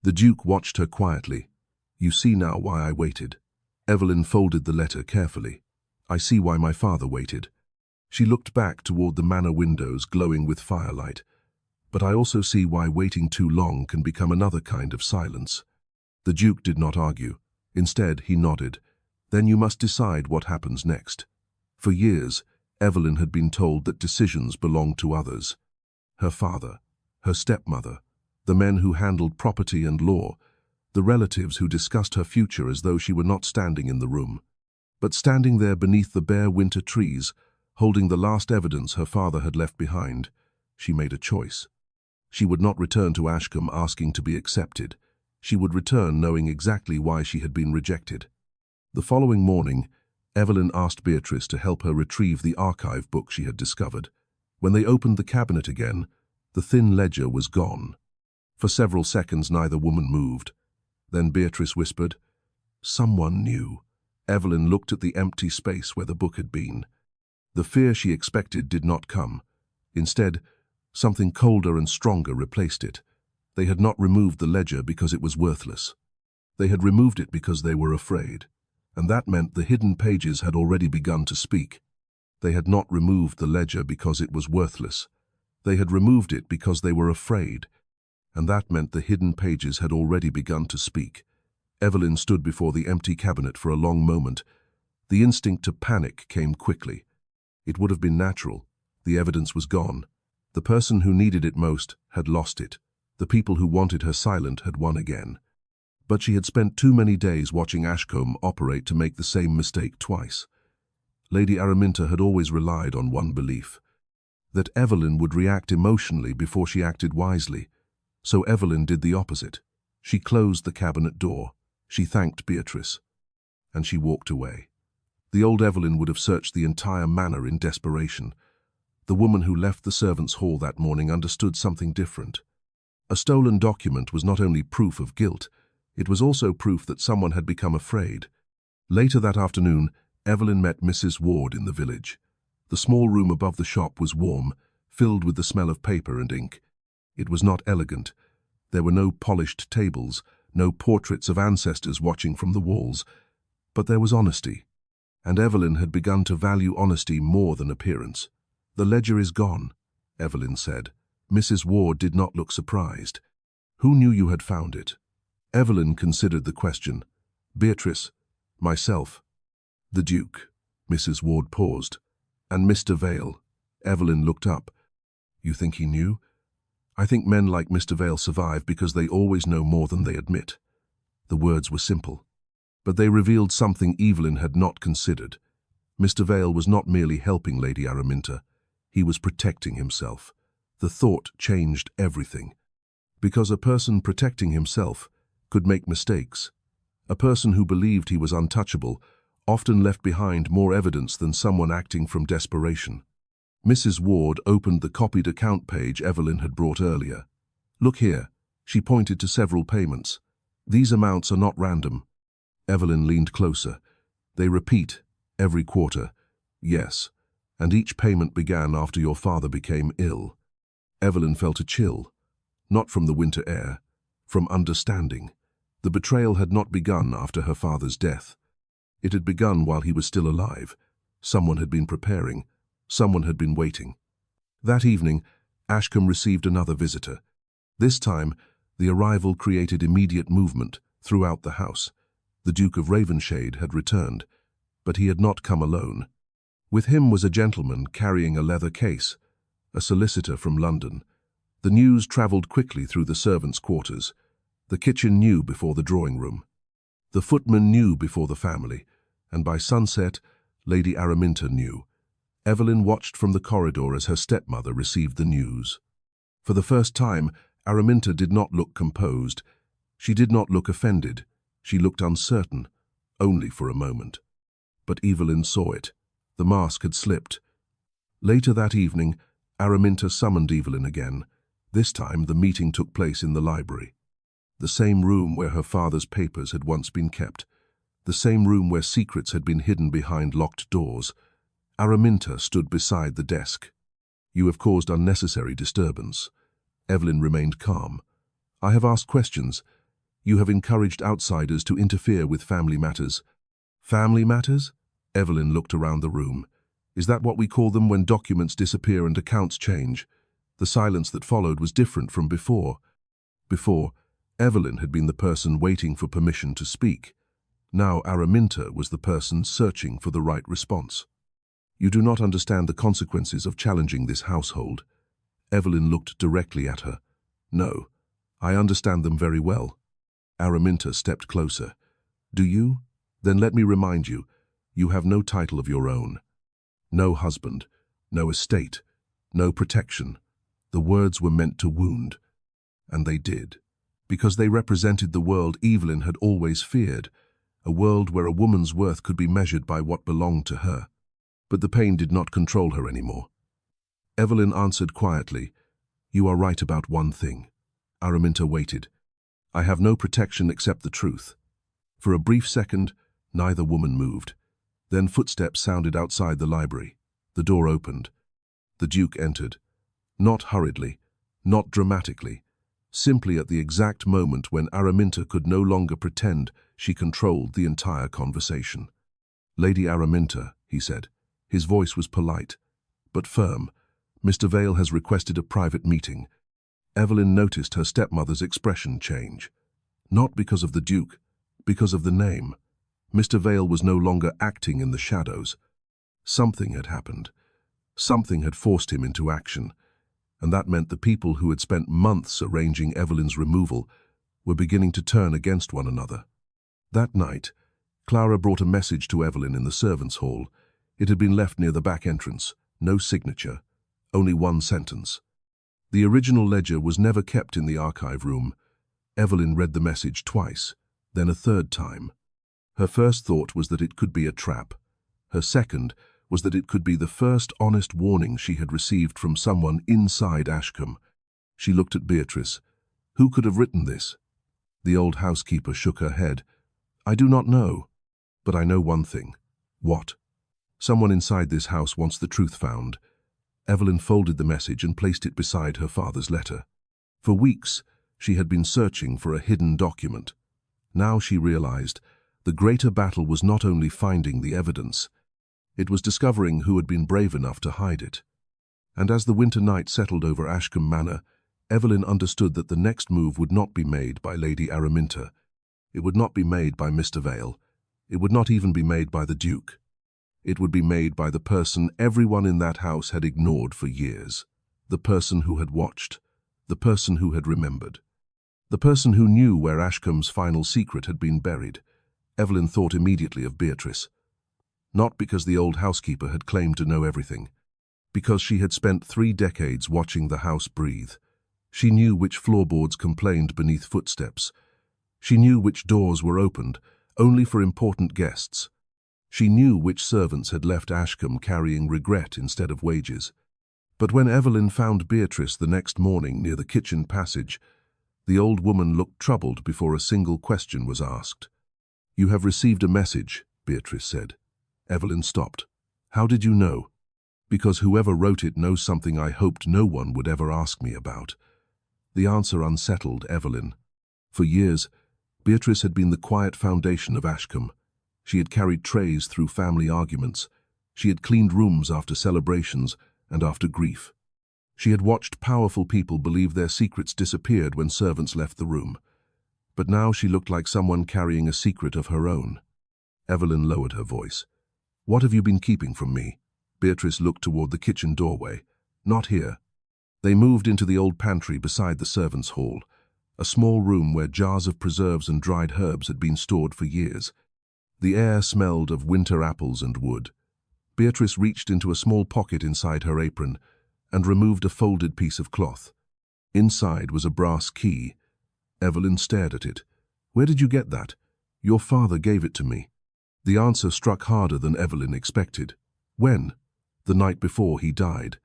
The Duke watched her quietly. "You see now why I waited." Evelyn folded the letter carefully. "I see why my father waited." She looked back toward the manor windows glowing with firelight. "But I also see why waiting too long can become another kind of silence." The Duke did not argue. Instead, he nodded. "Then you must decide what happens next." For years, Evelyn had been told that decisions belonged to others. Her father, her stepmother, the men who handled property and law, the relatives who discussed her future as though she were not standing in the room. But standing there beneath the bare winter trees, holding the last evidence her father had left behind, she made a choice. She would not return to Ashcombe asking to be accepted. She would return knowing exactly why she had been rejected. The following morning, Evelyn asked Beatrice to help her retrieve the archive book she had discovered. When they opened the cabinet again, the thin ledger was gone. For several seconds neither woman moved. Then Beatrice whispered, "Someone knew." Evelyn looked at the empty space where the book had been. The fear she expected did not come. Instead, something colder and stronger replaced it. They had not removed the ledger because it was worthless. They had removed it because they were afraid. And that meant the hidden pages had already begun to speak. They had not removed the ledger because it was worthless. They had removed it because they were afraid. And that meant the hidden pages had already begun to speak. Evelyn stood before the empty cabinet for a long moment. The instinct to panic came quickly. It would have been natural. The evidence was gone. The person who needed it most had lost it. The people who wanted her silent had won again. But she had spent too many days watching Ashcombe operate to make the same mistake twice. Lady Araminta had always relied on one belief, that Evelyn would react emotionally before she acted wisely. So Evelyn did the opposite. She closed the cabinet door. She thanked Beatrice. And she walked away. The old Evelyn would have searched the entire manor in desperation. The woman who left the servants' hall that morning understood something different. A stolen document was not only proof of guilt, it was also proof that someone had become afraid. Later that afternoon, Evelyn met Mrs. Ward in the village. The small room above the shop was warm, filled with the smell of paper and ink. It was not elegant. There were no polished tables, no portraits of ancestors watching from the walls. But there was honesty. And Evelyn had begun to value honesty more than appearance. "The ledger is gone," Evelyn said. Mrs. Ward did not look surprised. "Who knew you had found it?" Evelyn considered the question. "Beatrice, myself." "The Duke." Mrs. Ward paused. "And Mr. Vale." Evelyn looked up. "You think he knew?" "I think men like Mr. Vale survive because they always know more than they admit." The words were simple, but they revealed something Evelyn had not considered. Mr. Vale was not merely helping Lady Araminta. He was protecting himself. The thought changed everything. Because a person protecting himself could make mistakes. A person who believed he was untouchable often left behind more evidence than someone acting from desperation. Mrs. Ward opened the copied account page Evelyn had brought earlier. "Look here." She pointed to several payments. "These amounts are not random." Evelyn leaned closer. "They repeat every quarter." "Yes. And each payment began after your father became ill." Evelyn felt a chill. Not from the winter air, from understanding. The betrayal had not begun after her father's death. It had begun while he was still alive. Someone had been preparing. Someone had been waiting. That evening, Ashcombe received another visitor. This time, the arrival created immediate movement throughout the house. The Duke of Ravenshade had returned, but he had not come alone. With him was a gentleman carrying a leather case, a solicitor from London. The news travelled quickly through the servants' quarters. The kitchen knew before the drawing room. The footman knew before the family, and by sunset, Lady Araminta knew. Evelyn watched from the corridor as her stepmother received the news. For the first time, Araminta did not look composed. She did not look offended. She looked uncertain, only for a moment. But Evelyn saw it. The mask had slipped. Later that evening, Araminta summoned Evelyn again. This time, the meeting took place in the library. The same room where her father's papers had once been kept. The same room where secrets had been hidden behind locked doors. Araminta stood beside the desk. "You have caused unnecessary disturbance." Evelyn remained calm. "I have asked questions. You have encouraged outsiders to interfere with family matters." "Family matters?" Evelyn looked around the room. "Is that what we call them when documents disappear and accounts change?" The silence that followed was different from before. Before, Evelyn had been the person waiting for permission to speak. Now Araminta was the person searching for the right response. "You do not understand the consequences of challenging this household." Evelyn looked directly at her. "No, I understand them very well." Araminta stepped closer. "Do you? Then let me remind you, you have no title of your own. No husband, no estate, no protection." The words were meant to wound. And they did. Because they represented the world Evelyn had always feared, a world where a woman's worth could be measured by what belonged to her. But the pain did not control her anymore. Evelyn answered quietly, "You are right about one thing." Araminta waited. "I have no protection except the truth." For a brief second, neither woman moved. Then footsteps sounded outside the library. The door opened. The Duke entered. Not hurriedly, not dramatically, simply at the exact moment when Araminta could no longer pretend she controlled the entire conversation. "Lady Araminta," he said. His voice was polite, but firm. "Mr. Vale has requested a private meeting." Evelyn noticed her stepmother's expression change. Not because of the Duke, because of the name. Mr. Vale was no longer acting in the shadows. Something had happened. Something had forced him into action. And that meant the people who had spent months arranging Evelyn's removal were beginning to turn against one another. That night, Clara brought a message to Evelyn in the servants' hall. It had been left near the back entrance, no signature, only one sentence. The original ledger was never kept in the archive room. Evelyn read the message twice, then a third time. Her first thought was that it could be a trap. Her second was that it could be the first honest warning she had received from someone inside Ashcombe. She looked at Beatrice. Who could have written this? The old housekeeper shook her head. "I do not know, but I know one thing." "What?" "Someone inside this house wants the truth found." Evelyn folded the message and placed it beside her father's letter. For weeks, she had been searching for a hidden document. Now she realized the greater battle was not only finding the evidence, it was discovering who had been brave enough to hide it. And as the winter night settled over Ashcombe Manor, Evelyn understood that the next move would not be made by Lady Araminta. It would not be made by Mr. Vale. It would not even be made by the Duke. It would be made by the person everyone in that house had ignored for years. The person who had watched. The person who had remembered. The person who knew where Ashcombe's final secret had been buried. Evelyn thought immediately of Beatrice. Not because the old housekeeper had claimed to know everything. Because she had spent 3 decades watching the house breathe. She knew which floorboards complained beneath footsteps. She knew which doors were opened, only for important guests. She knew which servants had left Ashcombe carrying regret instead of wages. But when Evelyn found Beatrice the next morning near the kitchen passage, the old woman looked troubled before a single question was asked. "You have received a message," Beatrice said. Evelyn stopped. "How did you know?" "Because whoever wrote it knows something I hoped no one would ever ask me about." The answer unsettled Evelyn. For years, Beatrice had been the quiet foundation of Ashcombe. She had carried trays through family arguments. She had cleaned rooms after celebrations and after grief. She had watched powerful people believe their secrets disappeared when servants left the room. But now she looked like someone carrying a secret of her own. Evelyn lowered her voice. "What have you been keeping from me?" Beatrice looked toward the kitchen doorway. "Not here." They moved into the old pantry beside the servants' hall, a small room where jars of preserves and dried herbs had been stored for years. The air smelled of winter apples and wood. Beatrice reached into a small pocket inside her apron and removed a folded piece of cloth. Inside was a brass key. Evelyn stared at it. "Where did you get that?" "Your father gave it to me." The answer struck harder than Evelyn expected. "When?" "The night before he died."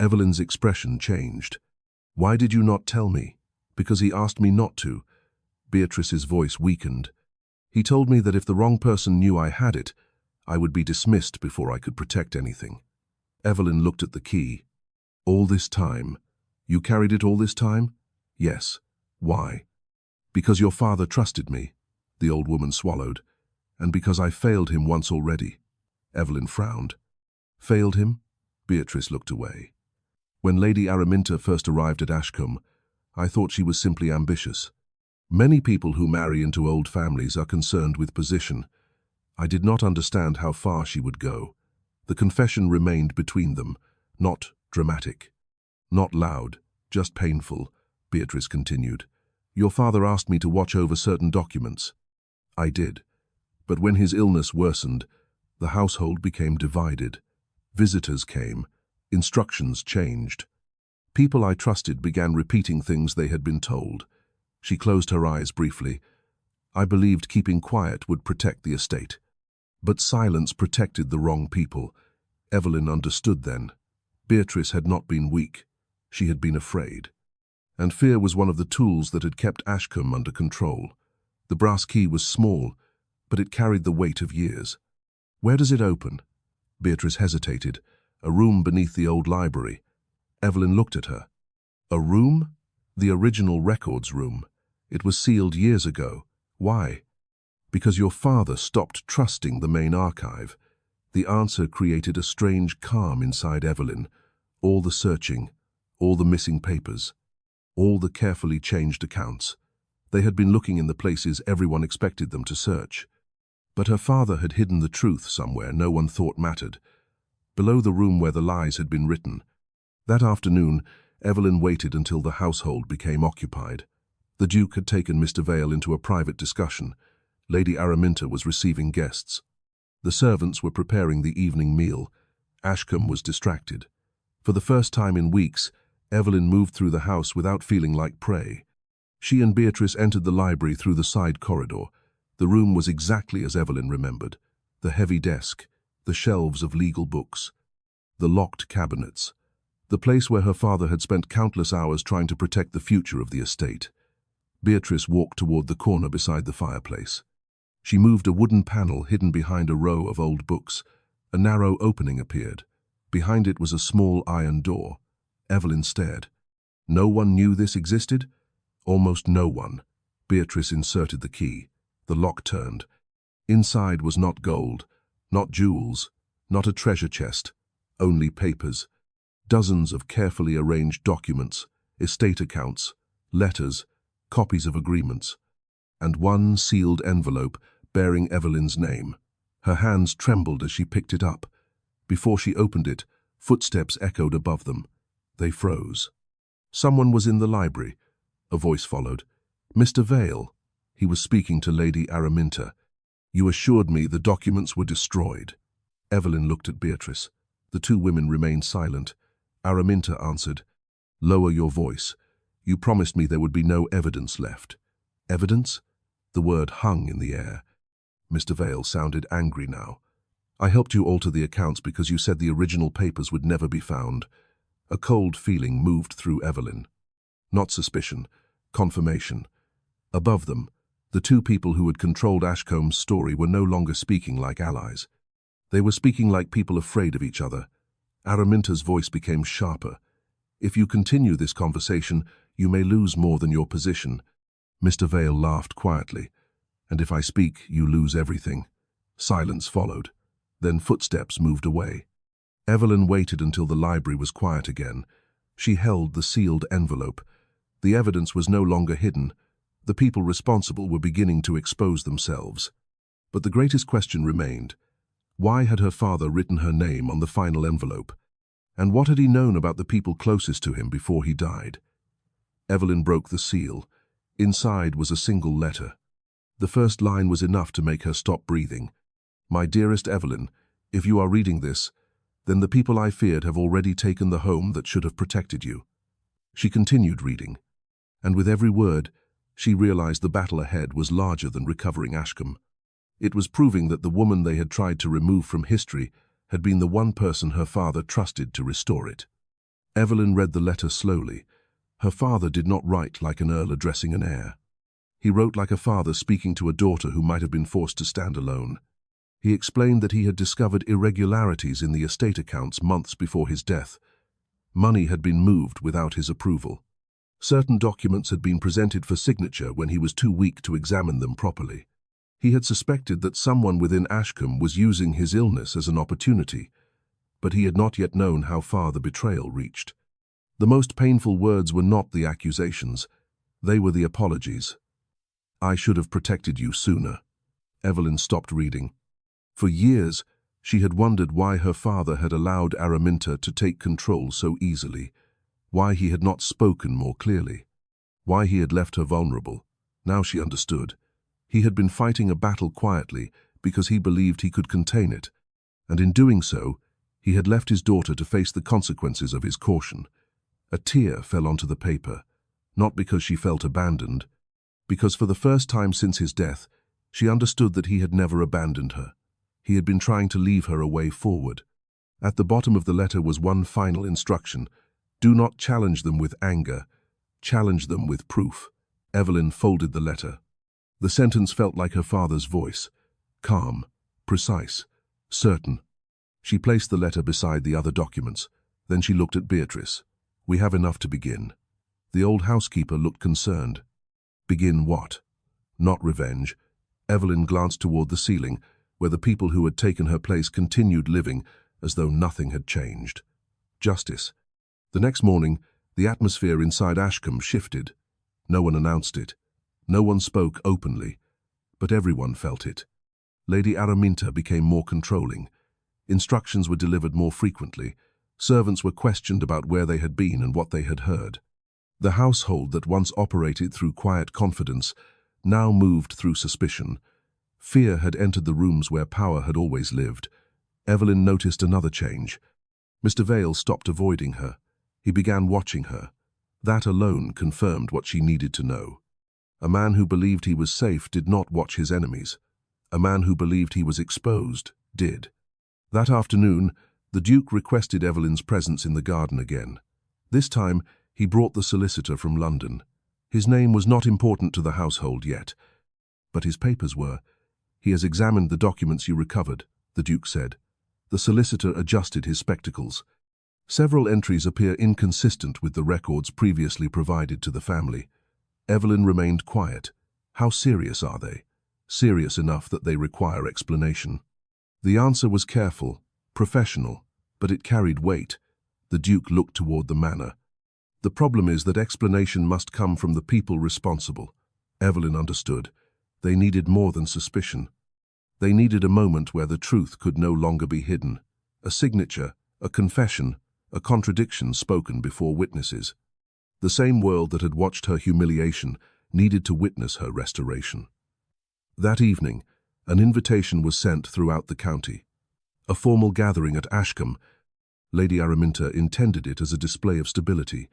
Evelyn's expression changed. "Why did you not tell me?" "Because he asked me not to." Beatrice's voice weakened. "He told me that if the wrong person knew I had it, I would be dismissed before I could protect anything. Evelyn looked at the key. All this time? You carried it all this time? Yes. Why? Because your father trusted me, the old woman swallowed, and because I failed him once already. Evelyn frowned. Failed him? Beatrice looked away. When Lady Araminta first arrived at Ashcombe, I thought she was simply ambitious. Many people who marry into old families are concerned with position. I did not understand how far she would go. The confession remained between them, not dramatic. Not loud, just painful, Beatrice continued. Your father asked me to watch over certain documents. I did. But when his illness worsened, the household became divided. Visitors came. Instructions changed. People I trusted began repeating things they had been told. She closed her eyes briefly. I believed keeping quiet would protect the estate. But silence protected the wrong people. Evelyn understood then. Beatrice had not been weak. She had been afraid. And fear was one of the tools that had kept Ashcombe under control. The brass key was small, but it carried the weight of years. Where does it open? Beatrice hesitated. A room beneath the old library. Evelyn looked at her. A room? The original records room. It was sealed years ago. Why? Because your father stopped trusting the main archive. The answer created a strange calm inside Evelyn. All the searching, all the missing papers, all the carefully changed accounts. They had been looking in the places everyone expected them to search. But her father had hidden the truth somewhere no one thought mattered, below the room where the lies had been written. That afternoon, Evelyn waited until the household became occupied. The Duke had taken Mr. Vale into a private discussion. Lady Araminta was receiving guests. The servants were preparing the evening meal. Ashcombe was distracted. For the first time in weeks, Evelyn moved through the house without feeling like prey. She and Beatrice entered the library through the side corridor. The room was exactly as Evelyn remembered. The heavy desk, the shelves of legal books, the locked cabinets, the place where her father had spent countless hours trying to protect the future of the estate. Beatrice walked toward the corner beside the fireplace. She moved a wooden panel hidden behind a row of old books. A narrow opening appeared. Behind it was a small iron door. Evelyn stared. No one knew this existed? Almost no one. Beatrice inserted the key. The lock turned. Inside was not gold, not jewels, not a treasure chest, only papers. Dozens of carefully arranged documents, estate accounts, letters, copies of agreements, and one sealed envelope bearing Evelyn's name. Her hands trembled as she picked it up. Before she opened it, footsteps echoed above them. They froze. Someone was in the library. A voice followed. Mr. Vale. He was speaking to Lady Araminta. You assured me the documents were destroyed. Evelyn looked at Beatrice. The two women remained silent. Araminta answered, Lower your voice. You promised me there would be no evidence left. Evidence? The word hung in the air. Mr. Vale sounded angry now. I helped you alter the accounts because you said the original papers would never be found. A cold feeling moved through Evelyn. Not suspicion, confirmation. Above them, the two people who had controlled Ashcombe's story were no longer speaking like allies. They were speaking like people afraid of each other. Araminta's voice became sharper. If you continue this conversation, you may lose more than your position. Mr. Vale laughed quietly. And if I speak, you lose everything. Silence followed. Then footsteps moved away. Evelyn waited until the library was quiet again. She held the sealed envelope. The evidence was no longer hidden. The people responsible were beginning to expose themselves. But the greatest question remained. Why had her father written her name on the final envelope? And what had he known about the people closest to him before he died? Evelyn broke the seal. Inside was a single letter. The first line was enough to make her stop breathing. My dearest Evelyn, if you are reading this, then the people I feared have already taken the home that should have protected you. She continued reading, and with every word, she realized the battle ahead was larger than recovering Ashcombe. It was proving that the woman they had tried to remove from history had been the one person her father trusted to restore it. Evelyn read the letter slowly. Her father did not write like an earl addressing an heir. He wrote like a father speaking to a daughter who might have been forced to stand alone. He explained that he had discovered irregularities in the estate accounts months before his death. Money had been moved without his approval. Certain documents had been presented for signature when he was too weak to examine them properly. He had suspected that someone within Ashcombe was using his illness as an opportunity, but he had not yet known how far the betrayal reached. The most painful words were not the accusations, they were the apologies. "I should have protected you sooner." Evelyn stopped reading. For years, she had wondered why her father had allowed Araminta to take control so easily, why he had not spoken more clearly, why he had left her vulnerable. Now she understood. He had been fighting a battle quietly because he believed he could contain it, and in doing so, he had left his daughter to face the consequences of his caution. A tear fell onto the paper, not because she felt abandoned, because for the first time since his death, she understood that he had never abandoned her. He had been trying to leave her a way forward. At the bottom of the letter was one final instruction: do not challenge them with anger, challenge them with proof. Evelyn folded the letter. The sentence felt like her father's voice, calm, precise, certain. She placed the letter beside the other documents. Then she looked at Beatrice. "We have enough to begin." The old housekeeper looked concerned. Begin what? Not revenge. Evelyn glanced toward the ceiling, where the people who had taken her place continued living as though nothing had changed. Justice. The next morning, the atmosphere inside Ashcombe shifted. No one announced it. No one spoke openly, but everyone felt it. Lady Araminta became more controlling. Instructions were delivered more frequently. Servants were questioned about where they had been and what they had heard. The household that once operated through quiet confidence now moved through suspicion. Fear had entered the rooms where power had always lived. Evelyn noticed another change. Mr. Vale stopped avoiding her. He began watching her. That alone confirmed what she needed to know. A man who believed he was safe did not watch his enemies. A man who believed he was exposed did. That afternoon, the Duke requested Evelyn's presence in the garden again. This time, he brought the solicitor from London. His name was not important to the household yet, but his papers were. "He has examined the documents you recovered," the Duke said. The solicitor adjusted his spectacles. Several entries appear inconsistent with the records previously provided to the family. Evelyn remained quiet. How serious are they? Serious enough that they require explanation. The answer was careful, professional, but it carried weight. The Duke looked toward the manor. "The problem is that explanation must come from the people responsible." Evelyn understood. They needed more than suspicion. They needed a moment where the truth could no longer be hidden. A signature, a confession, a contradiction spoken before witnesses. The same world that had watched her humiliation needed to witness her restoration. That evening, an invitation was sent throughout the county. A formal gathering at Ashcombe. Lady Araminta intended it as a display of stability,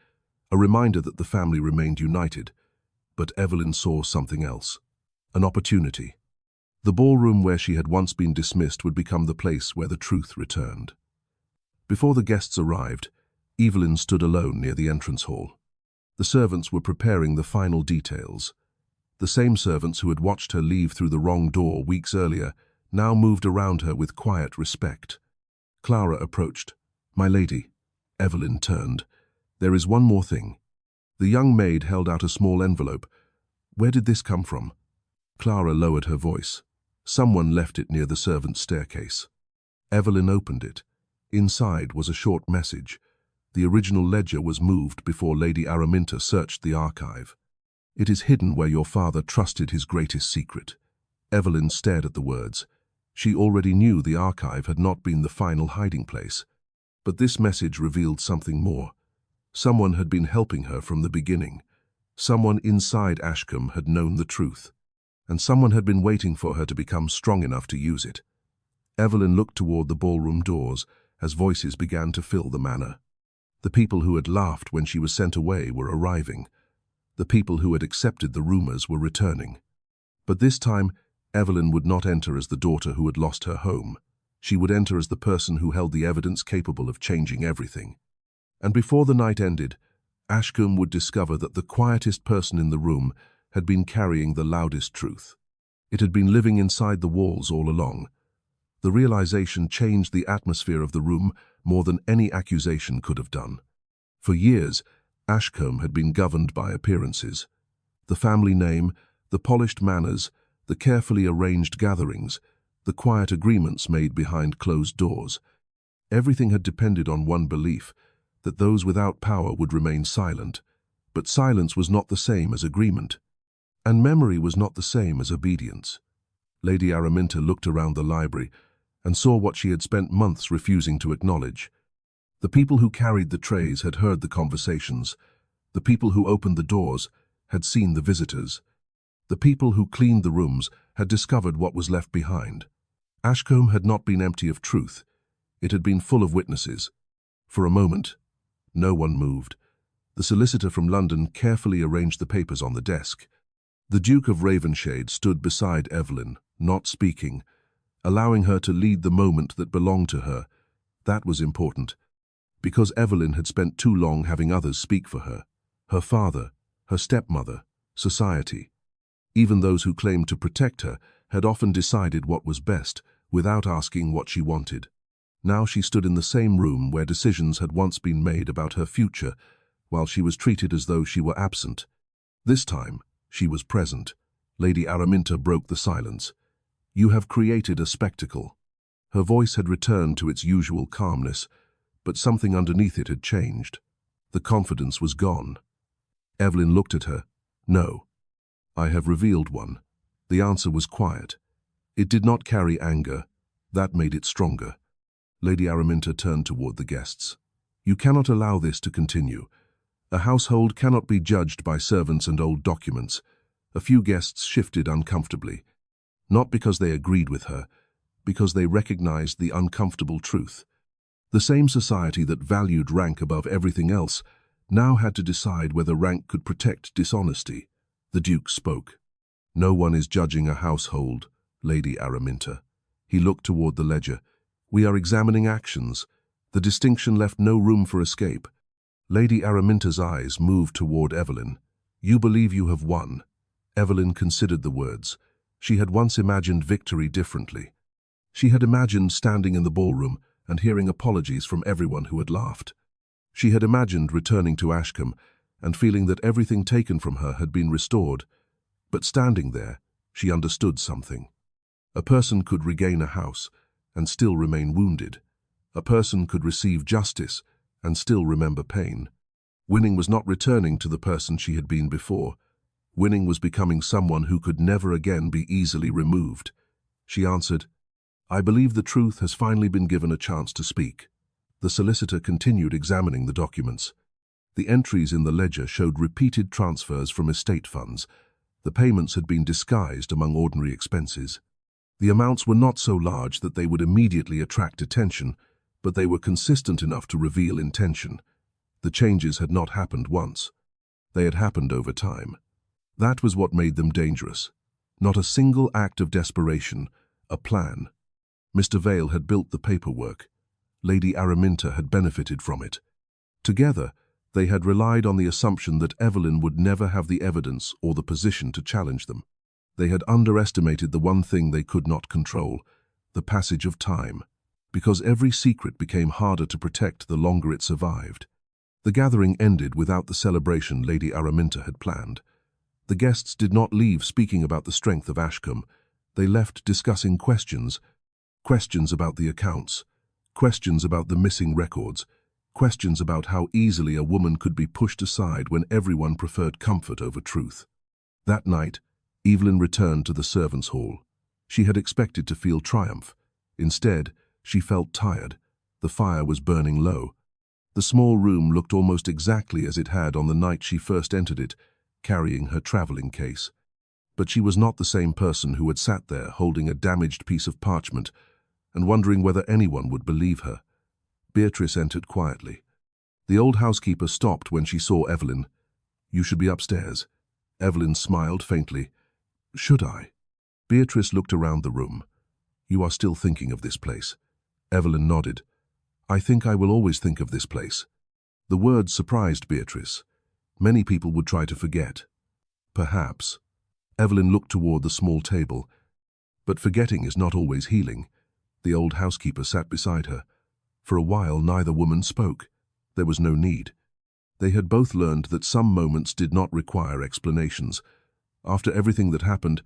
a reminder that the family remained united. But Evelyn saw something else. An opportunity. The ballroom where she had once been dismissed would become the place where the truth returned. Before the guests arrived, Evelyn stood alone near the entrance hall. The servants were preparing the final details. The same servants who had watched her leave through the wrong door weeks earlier now moved around her with quiet respect. Clara approached. "My lady." Evelyn turned. "There is one more thing." The young maid held out a small envelope. "Where did this come from?" Clara lowered her voice. "Someone left it near the servants' staircase." Evelyn opened it. Inside was a short message. The original ledger was moved before Lady Araminta searched the archive. "It is hidden where your father trusted his greatest secret." Evelyn stared at the words. She already knew the archive had not been the final hiding place. But this message revealed something more. Someone had been helping her from the beginning. Someone inside Ashcombe had known the truth. And someone had been waiting for her to become strong enough to use it. Evelyn looked toward the ballroom doors as voices began to fill the manor. The people who had laughed when she was sent away were arriving. The people who had accepted the rumors were returning. But this time, Evelyn would not enter as the daughter who had lost her home. She would enter as the person who held the evidence capable of changing everything. And before the night ended, Ashcombe would discover that the quietest person in the room had been carrying the loudest truth. It had been living inside the walls all along. The realization changed the atmosphere of the room more than any accusation could have done. For years, Ashcombe had been governed by appearances. The family name, the polished manners, the carefully arranged gatherings, the quiet agreements made behind closed doors. Everything had depended on one belief, that those without power would remain silent. But silence was not the same as agreement. And memory was not the same as obedience. Lady Araminta looked around the library and saw what she had spent months refusing to acknowledge. The people who carried the trays had heard the conversations. The people who opened the doors had seen the visitors. The people who cleaned the rooms had discovered what was left behind. Ashcombe had not been empty of truth. It had been full of witnesses. For a moment, no one moved. The solicitor from London carefully arranged the papers on the desk. The Duke of Ravenshade stood beside Evelyn, not speaking, allowing her to lead the moment that belonged to her. That was important, because Evelyn had spent too long having others speak for her. Her father, her stepmother, society. Even those who claimed to protect her had often decided what was best, without asking what she wanted. Now she stood in the same room where decisions had once been made about her future, while she was treated as though she were absent. This time, she was present. Lady Araminta broke the silence. "You have created a spectacle." Her voice had returned to its usual calmness, but something underneath it had changed. The confidence was gone. Evelyn looked at her. "No, I have revealed one." The answer was quiet. It did not carry anger. That made it stronger. Lady Araminta turned toward the guests. "You cannot allow this to continue. A household cannot be judged by servants and old documents." A few guests shifted uncomfortably, not because they agreed with her, because they recognized the uncomfortable truth. The same society that valued rank above everything else now had to decide whether rank could protect dishonesty. The Duke spoke. "No one is judging a household, Lady Araminta." He looked toward the ledger. "We are examining actions." The distinction left no room for escape. Lady Araminta's eyes moved toward Evelyn. "You believe you have won." Evelyn considered the words. She had once imagined victory differently. She had imagined standing in the ballroom and hearing apologies from everyone who had laughed. She had imagined returning to Ashcombe and feeling that everything taken from her had been restored. But standing there, she understood something. A person could regain a house and still remain wounded. A person could receive justice and still remember pain. Winning was not returning to the person she had been before. Winning was becoming someone who could never again be easily removed. She answered, "I believe the truth has finally been given a chance to speak." The solicitor continued examining the documents. The entries in the ledger showed repeated transfers from estate funds. The payments had been disguised among ordinary expenses. The amounts were not so large that they would immediately attract attention, but they were consistent enough to reveal intention. The changes had not happened once. They had happened over time. That was what made them dangerous. Not a single act of desperation, a plan. Mr. Vale had built the paperwork. Lady Araminta had benefited from it. Together, they had relied on the assumption that Evelyn would never have the evidence or the position to challenge them. They had underestimated the one thing they could not control, the passage of time, because every secret became harder to protect the longer it survived. The gathering ended without the celebration Lady Araminta had planned. The guests did not leave speaking about the strength of Ashcombe. They left discussing questions about the accounts, questions about the missing records, questions about how easily a woman could be pushed aside when everyone preferred comfort over truth. That night, Evelyn returned to the servants' hall. She had expected to feel triumph. Instead, she felt tired. The fire was burning low. The small room looked almost exactly as it had on the night she first entered it, carrying her traveling case. But she was not the same person who had sat there holding a damaged piece of parchment and wondering whether anyone would believe her. Beatrice entered quietly. The old housekeeper stopped when she saw Evelyn. "You should be upstairs." Evelyn smiled faintly. "Should I?" Beatrice looked around the room. "You are still thinking of this place." Evelyn nodded. "I think I will always think of this place." The words surprised Beatrice. Many people would try to forget. Perhaps. Evelyn looked toward the small table. But forgetting is not always healing. The old housekeeper sat beside her. For a while neither woman spoke. There was no need. They had both learned that some moments did not require explanations. After everything that happened,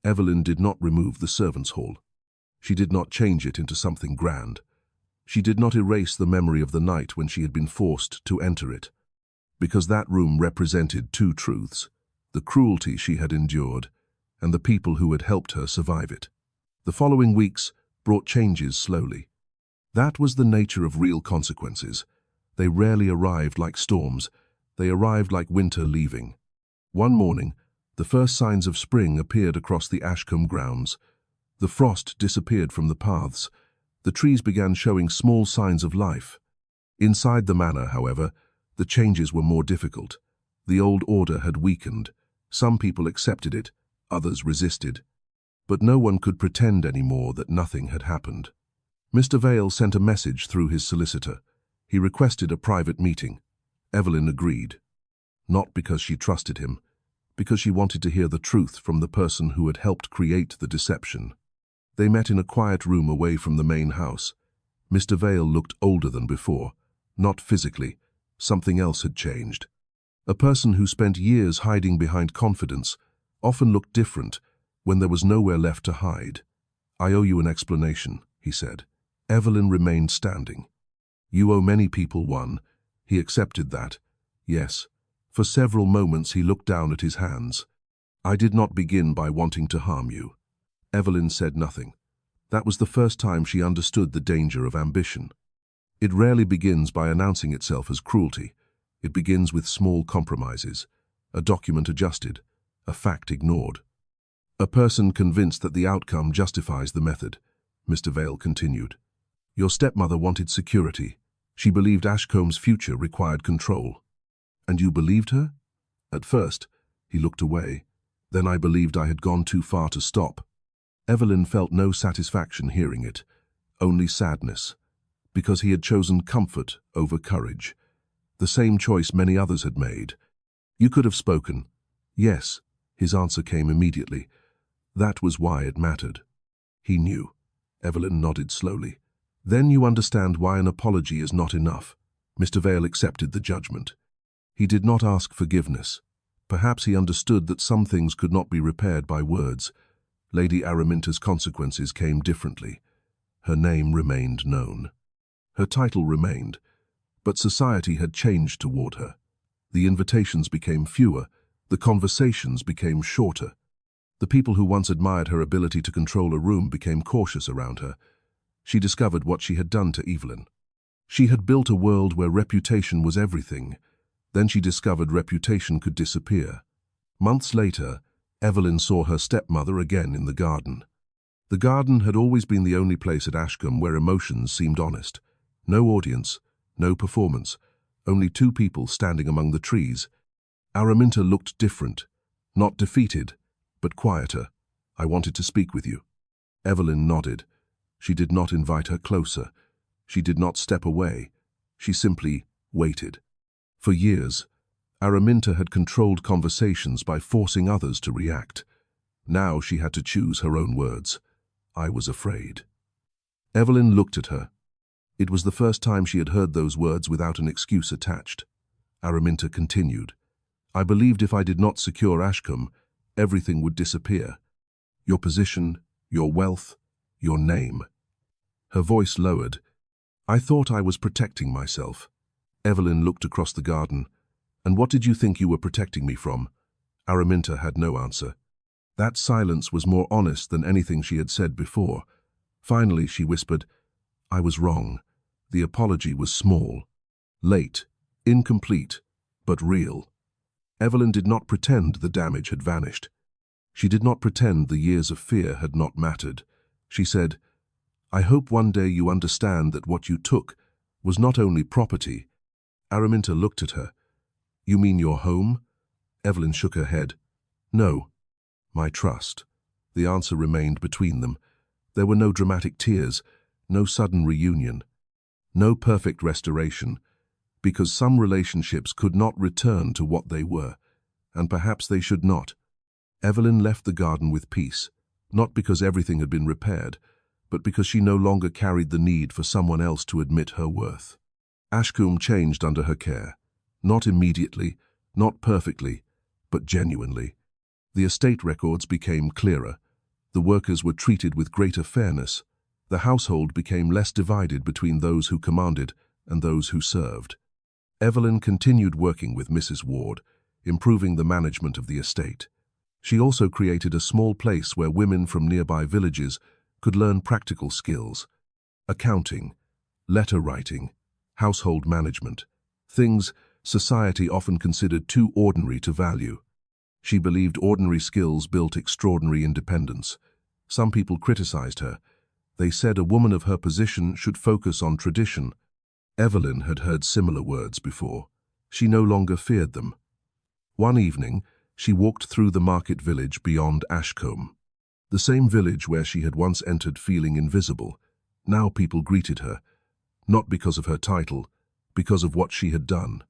Evelyn did not remove the servants' hall. She did not change it into something grand. She did not erase the memory of the night when she had been forced to enter it. Because that room represented two truths: the cruelty she had endured and the people who had helped her survive it. The following weeks brought changes slowly. That was the nature of real consequences. They rarely arrived like storms. They arrived like winter leaving. One morning, the first signs of spring appeared across the Ashcombe grounds. The frost disappeared from the paths. The trees began showing small signs of life. Inside the manor, however, the changes were more difficult. The old order had weakened. Some people accepted it, others resisted. But no one could pretend anymore that nothing had happened. Mr. Vale sent a message through his solicitor. He requested a private meeting. Evelyn agreed. Not because she trusted him, because she wanted to hear the truth from the person who had helped create the deception. They met in a quiet room away from the main house. Mr. Vale looked older than before. Not physically. Something else had changed. A person who spent years hiding behind confidence often looked different when there was nowhere left to hide. "I owe you an explanation," he said. Evelyn remained standing. "You owe many people one." He accepted that. Yes. For several moments he looked down at his hands. "I did not begin by wanting to harm you." Evelyn said nothing. That was the first time she understood the danger of ambition. It rarely begins by announcing itself as cruelty. It begins with small compromises, a document adjusted, a fact ignored. "A person convinced that the outcome justifies the method," Mr. Vale continued. "Your stepmother wanted security. She believed Ashcombe's future required control. And you believed her?" "At first." He looked away. "Then I believed I had gone too far to stop." Evelyn felt no satisfaction hearing it, only sadness, because he had chosen comfort over courage, the same choice many others had made. "You could have spoken." "Yes." His answer came immediately. That was why it mattered. He knew. Evelyn nodded slowly. "Then you understand why an apology is not enough." Mr. Vale accepted the judgment. He did not ask forgiveness. Perhaps he understood that some things could not be repaired by words. Lady Araminta's consequences came differently. Her name remained known. Her title remained, but society had changed toward her. The invitations became fewer, the conversations became shorter. The people who once admired her ability to control a room became cautious around her. She discovered what she had done to Evelyn. She had built a world where reputation was everything. Then she discovered reputation could disappear. Months later, Evelyn saw her stepmother again in the garden. The garden had always been the only place at Ashcombe where emotions seemed honest. No audience, no performance, only two people standing among the trees. Araminta looked different, not defeated, but quieter. "I wanted to speak with you." Evelyn nodded. She did not invite her closer. She did not step away. She simply waited. For years, Araminta had controlled conversations by forcing others to react. Now she had to choose her own words. "I was afraid." Evelyn looked at her. It was the first time she had heard those words without an excuse attached. Araminta continued. "I believed if I did not secure Ashcombe, everything would disappear. Your position, your wealth, your name." Her voice lowered. "I thought I was protecting myself." Evelyn looked across the garden. "And what did you think you were protecting me from?" Araminta had no answer. That silence was more honest than anything she had said before. Finally, she whispered, "I was wrong. The apology was small, late, incomplete, but real." Evelyn did not pretend the damage had vanished. She did not pretend the years of fear had not mattered. She said, "I hope one day you understand that what you took was not only property." Araminta looked at her. "You mean your home?" Evelyn shook her head. "No, my trust." The answer remained between them. There were no dramatic tears, no sudden reunion, no perfect restoration, because some relationships could not return to what they were, and perhaps they should not. Evelyn left the garden with peace, not because everything had been repaired, but because she no longer carried the need for someone else to admit her worth. Ashcombe changed under her care. Not immediately, not perfectly, but genuinely. The estate records became clearer. The workers were treated with greater fairness. The household became less divided between those who commanded and those who served. Evelyn continued working with Mrs. Ward, improving the management of the estate. She also created a small place where women from nearby villages could learn practical skills: accounting, letter writing, household management, things society often considered too ordinary to value. She believed ordinary skills built extraordinary independence. Some people criticized her. They said a woman of her position should focus on tradition. Evelyn had heard similar words before. She no longer feared them. One evening, she walked through the market village beyond Ashcombe. The same village where she had once entered feeling invisible. Now people greeted her, not because of her title, because of what she had done.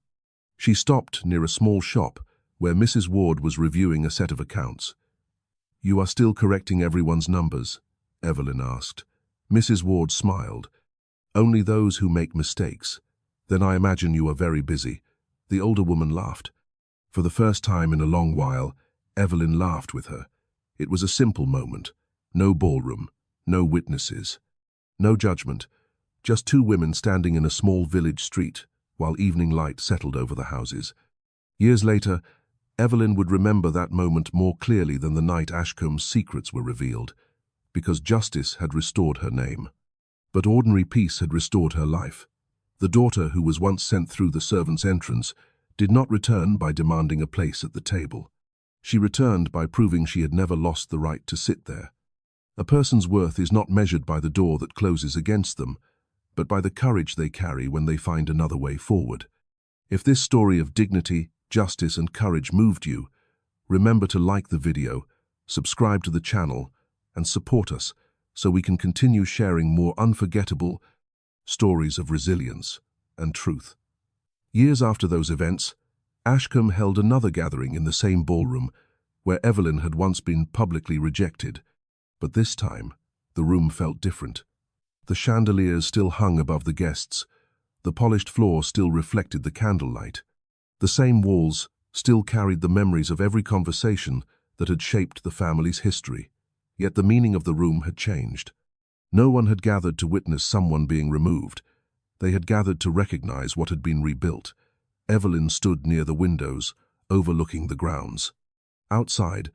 She stopped near a small shop where Mrs. Ward was reviewing a set of accounts. "You are still correcting everyone's numbers?" Evelyn asked. Mrs. Ward smiled. "Only those who make mistakes. Then I imagine you are very busy." The older woman laughed. For the first time in a long while, Evelyn laughed with her. It was a simple moment. No ballroom, no witnesses, no judgment. Just two women standing in a small village street while evening light settled over the houses. Years later, Evelyn would remember that moment more clearly than the night Ashcombe's secrets were revealed, because justice had restored her name. But ordinary peace had restored her life. The daughter who was once sent through the servants' entrance did not return by demanding a place at the table. She returned by proving she had never lost the right to sit there. A person's worth is not measured by the door that closes against them, but by the courage they carry when they find another way forward. If this story of dignity, justice, and courage moved you, remember to like the video, subscribe to the channel, and support us so we can continue sharing more unforgettable stories of resilience and truth. Years after those events, Ashcombe held another gathering in the same ballroom where Evelyn had once been publicly rejected. But this time, the room felt different. The chandeliers still hung above the guests. The polished floor still reflected the candlelight. The same walls still carried the memories of every conversation that had shaped the family's history. Yet the meaning of the room had changed. No one had gathered to witness someone being removed. They had gathered to recognize what had been rebuilt. Evelyn stood near the windows, overlooking the grounds. Outside,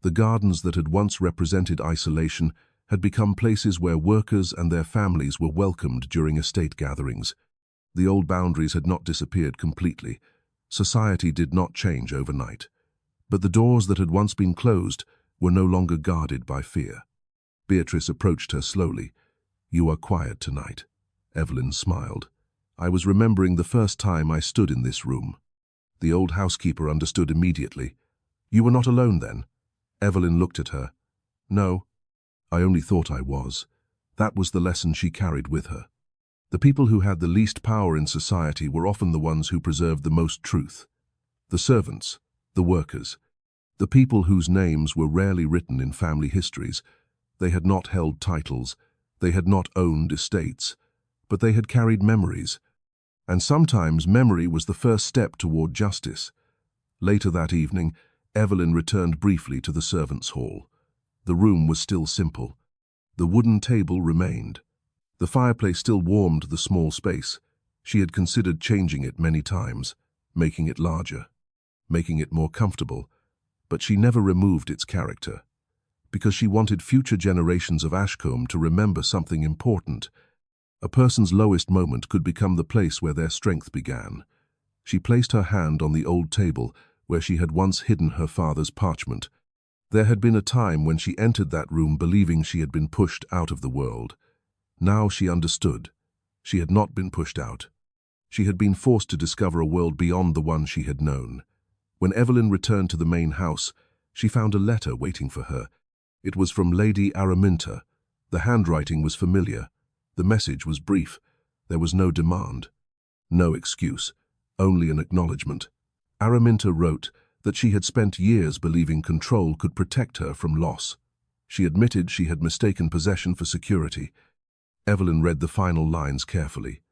the gardens that had once represented isolation had become places where workers and their families were welcomed during estate gatherings. The old boundaries had not disappeared completely. Society did not change overnight. But the doors that had once been closed were no longer guarded by fear. Beatrice approached her slowly. "You are quiet tonight." Evelyn smiled. "I was remembering the first time I stood in this room." The old housekeeper understood immediately. "You were not alone then?" Evelyn looked at her. "No, I only thought I was." That was the lesson she carried with her. The people who had the least power in society were often the ones who preserved the most truth. The servants, the workers, the people whose names were rarely written in family histories. They had not held titles, they had not owned estates, but they had carried memories. And sometimes memory was the first step toward justice. Later that evening, Evelyn returned briefly to the servants' hall. The room was still simple. The wooden table remained. The fireplace still warmed the small space. She had considered changing it many times, making it larger, making it more comfortable, but she never removed its character, because she wanted future generations of Ashcombe to remember something important. A person's lowest moment could become the place where their strength began. She placed her hand on the old table where she had once hidden her father's parchment. There had been a time when she entered that room believing she had been pushed out of the world. Now she understood. She had not been pushed out. She had been forced to discover a world beyond the one she had known. When Evelyn returned to the main house, she found a letter waiting for her. It was from Lady Araminta. The handwriting was familiar. The message was brief. There was no demand, no excuse, only an acknowledgement. Araminta wrote that she had spent years believing control could protect her from loss. She admitted she had mistaken possession for security. Evelyn read the final lines carefully.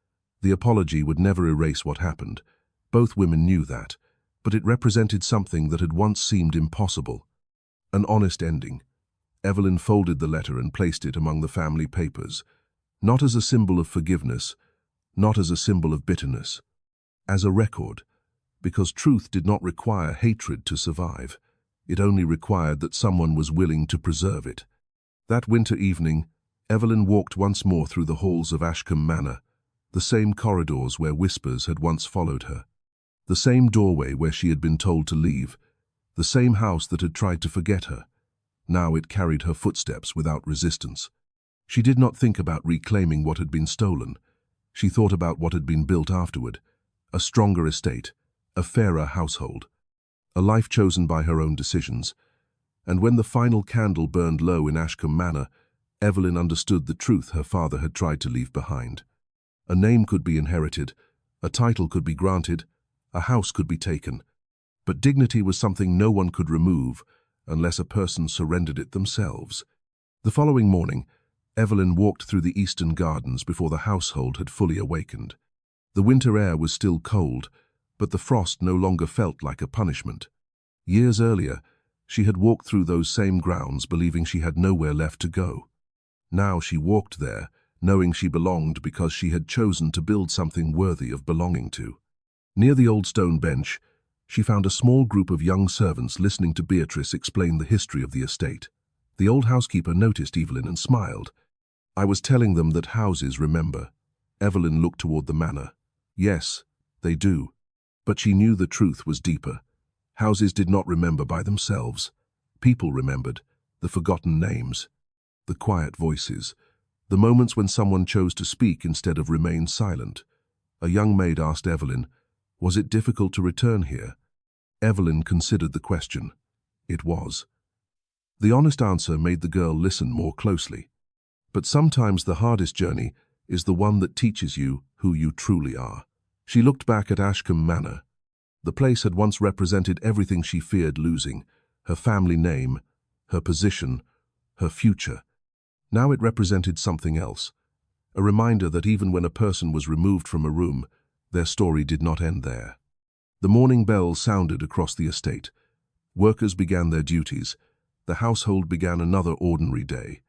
The apology would never erase what happened. Both women knew that, but it represented something that had once seemed impossible. An honest ending. Evelyn folded the letter and placed it among the family papers, not as a symbol of forgiveness, not as a symbol of bitterness, as a record, because truth did not require hatred to survive. It only required that someone was willing to preserve it. That winter evening, Evelyn walked once more through the halls of Ashcombe Manor, the same corridors where whispers had once followed her, the same doorway where she had been told to leave, the same house that had tried to forget her. Now it carried her footsteps without resistance. She did not think about reclaiming what had been stolen. She thought about what had been built afterward, a stronger estate, a fairer household, a life chosen by her own decisions. And when the final candle burned low in Ashcombe Manor, Evelyn understood the truth her father had tried to leave behind. A name could be inherited, a title could be granted, a house could be taken, but dignity was something no one could remove unless a person surrendered it themselves. The following morning, Evelyn walked through the eastern gardens before the household had fully awakened. The winter air was still cold, but the frost no longer felt like a punishment. Years earlier, she had walked through those same grounds believing she had nowhere left to go. Now she walked there, knowing she belonged because she had chosen to build something worthy of belonging to. Near the old stone bench, she found a small group of young servants listening to Beatrice explain the history of the estate. The old housekeeper noticed Evelyn and smiled. "I was telling them that houses remember." Evelyn looked toward the manor. Yes, they do. But she knew the truth was deeper. Houses did not remember by themselves. People remembered, the forgotten names, the quiet voices, the moments when someone chose to speak instead of remain silent. A young maid asked Evelyn, "Was it difficult to return here?" Evelyn considered the question. It was. The honest answer made the girl listen more closely. But sometimes the hardest journey is the one that teaches you who you truly are. She looked back at Ashcombe Manor. The place had once represented everything she feared losing, her family name, her position, her future. Now it represented something else, a reminder that even when a person was removed from a room, their story did not end there. The morning bell sounded across the estate. Workers began their duties. The household began another ordinary day.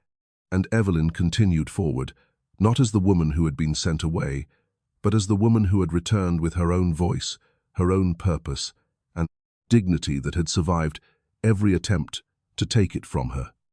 And Evelyn continued forward, not as the woman who had been sent away, but as the woman who had returned with her own voice, her own purpose, and dignity that had survived every attempt to take it from her.